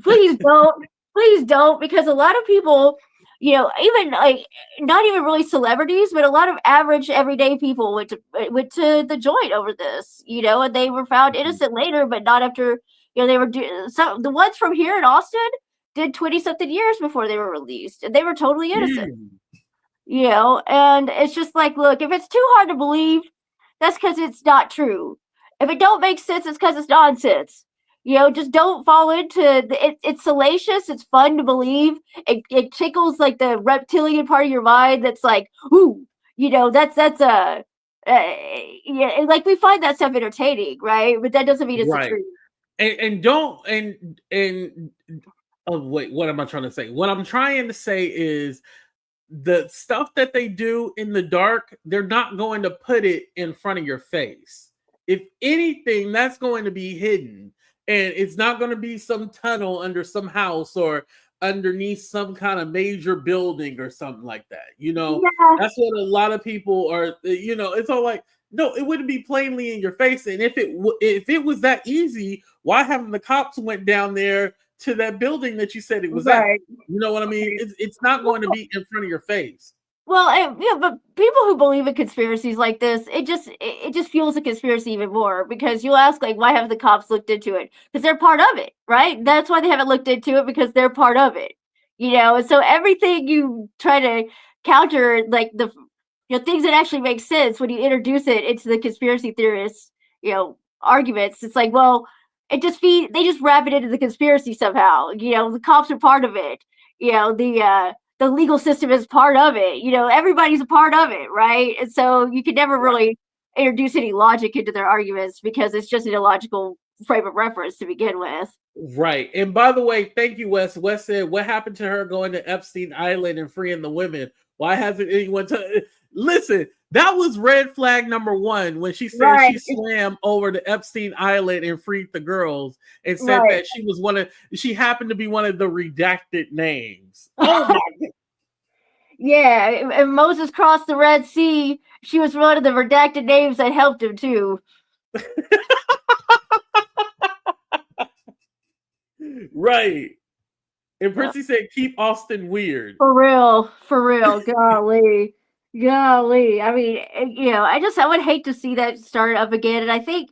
Please don't. Please don't, because a lot of people, even not even really celebrities, but a lot of average everyday people went to the joint over this, and they were found innocent later, but not after, they were so the ones from here in Austin did 20-something years before they were released, and they were totally innocent. And it's just look, if it's too hard to believe, that's because it's not true. If it don't make sense, it's because it's nonsense. Just don't fall into it's salacious. It's fun to believe. It tickles the reptilian part of your mind. That's ooh, that's we find that stuff entertaining, right? But that doesn't mean it's the truth. Oh wait, what am I trying to say? What I'm trying to say is the stuff that they do in the dark, they're not going to put it in front of your face. If anything, that's going to be hidden. And it's not going to be some tunnel under some house or underneath some kind of major building or something like that. That's what a lot of people are, it's all no, it wouldn't be plainly in your face. And if it was that easy, why haven't the cops went down there to that building that you said it was at? You know what I mean? It's not going to be in front of your face. Well, but people who believe in conspiracies like this, it just fuels the conspiracy even more, because you'll ask, like, why haven't the cops looked into it? Because they're part of it, right? That's why they haven't looked into it, because they're part of it, And so everything you try to counter, like things that actually make sense when you introduce it into the conspiracy theorists, arguments. It's like, well, they just wrap it into the conspiracy somehow. The cops are part of it. The legal system is part of it. Everybody's a part of it, right? And so you can never really introduce any logic into their arguments, because it's just an illogical frame of reference to begin with. Right. And by the way, thank you, Wes. Wes said, what happened to her going to Epstein Island and freeing the women? Why hasn't anyone listen? That was red flag number one, when she said she swam over to Epstein Island and freed the girls, and said that she happened to be one of the redacted names. Oh my God. Yeah, and Moses crossed the Red Sea. She was one of the redacted names that helped him too. Right. And Princey said, keep Austin weird. For real. Golly. I mean, I would hate to see that start up again. And I think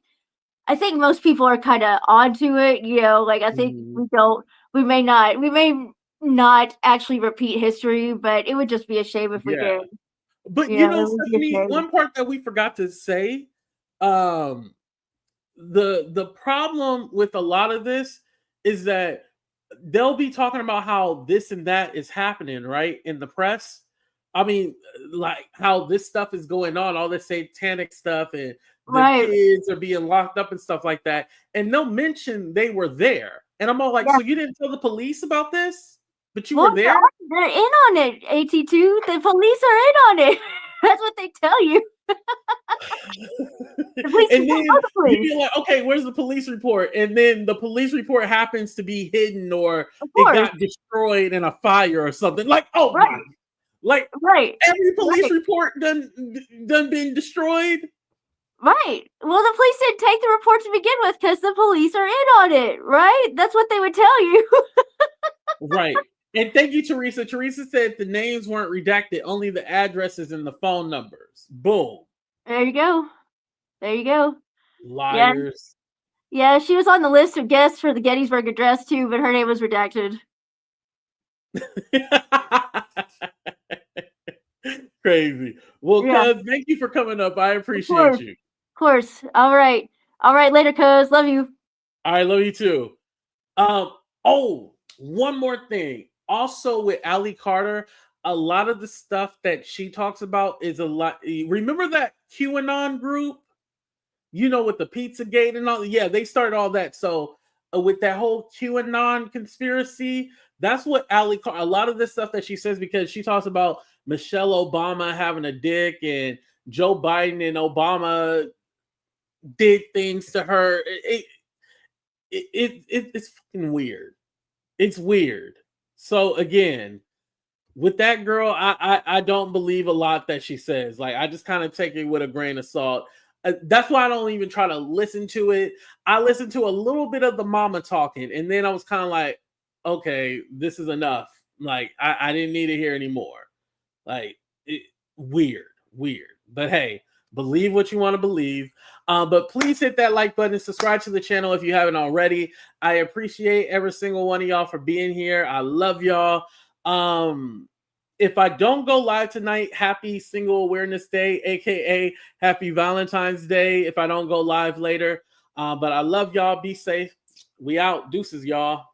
most people are kind of onto it. I think we may not actually repeat history, but it would just be a shame if we did. But Stephanie, one part that we forgot to say, the problem with a lot of this is that they'll be talking about how this and that is happening, right, in the press. I mean, like how this stuff is going on, all this satanic stuff, and the kids are being locked up and stuff like that. And they'll mention they were there. And I'm all like, so you didn't tell the police about this? But you were there? They're in on it, AT2. The police are in on it. That's what they tell you. And then you'd be like, okay, where's the police report? And then the police report happens to be hidden, or it got destroyed in a fire or something. Like, oh my, like every police report done been destroyed. Right. Well, the police didn't take the report to begin with, because the police are in on it, right? That's what they would tell you. Right. And thank you, Teresa. Teresa said the names weren't redacted, only the addresses and the phone numbers. Boom. There you go. Liars. Yeah, she was on the list of guests for the Gettysburg Address too, but her name was redacted. Crazy. Well, cuz, thank you for coming up. I appreciate you. Of course. All right. Later, cuz. Love you. All right, love you too. One more thing. Also with Allie Carter, a lot of the stuff that she talks about is a lot. Remember that QAnon group? With the Pizzagate and all. Yeah, they started all that. So with that whole QAnon conspiracy, that's what Allie Carter, a lot of this stuff that she says, because she talks about Michelle Obama having a dick, and Joe Biden and Obama did things to her. It's fucking weird. It's weird. So again, with that girl, I don't believe a lot that she says. Like, I just kind of take it with a grain of salt. That's why I don't even try to listen to it. I listened to a little bit of the mama talking, and then I was kind of like, okay, this is enough. Like, I didn't need to hear anymore. Like, weird. But hey, believe what you want to believe. But please hit that like button and subscribe to the channel if you haven't already. I appreciate every single one of y'all for being here. I love y'all. If I don't go live tonight, happy Single Awareness Day, aka happy Valentine's Day if I don't go live later. But I love y'all. Be safe. We out. Deuces, y'all.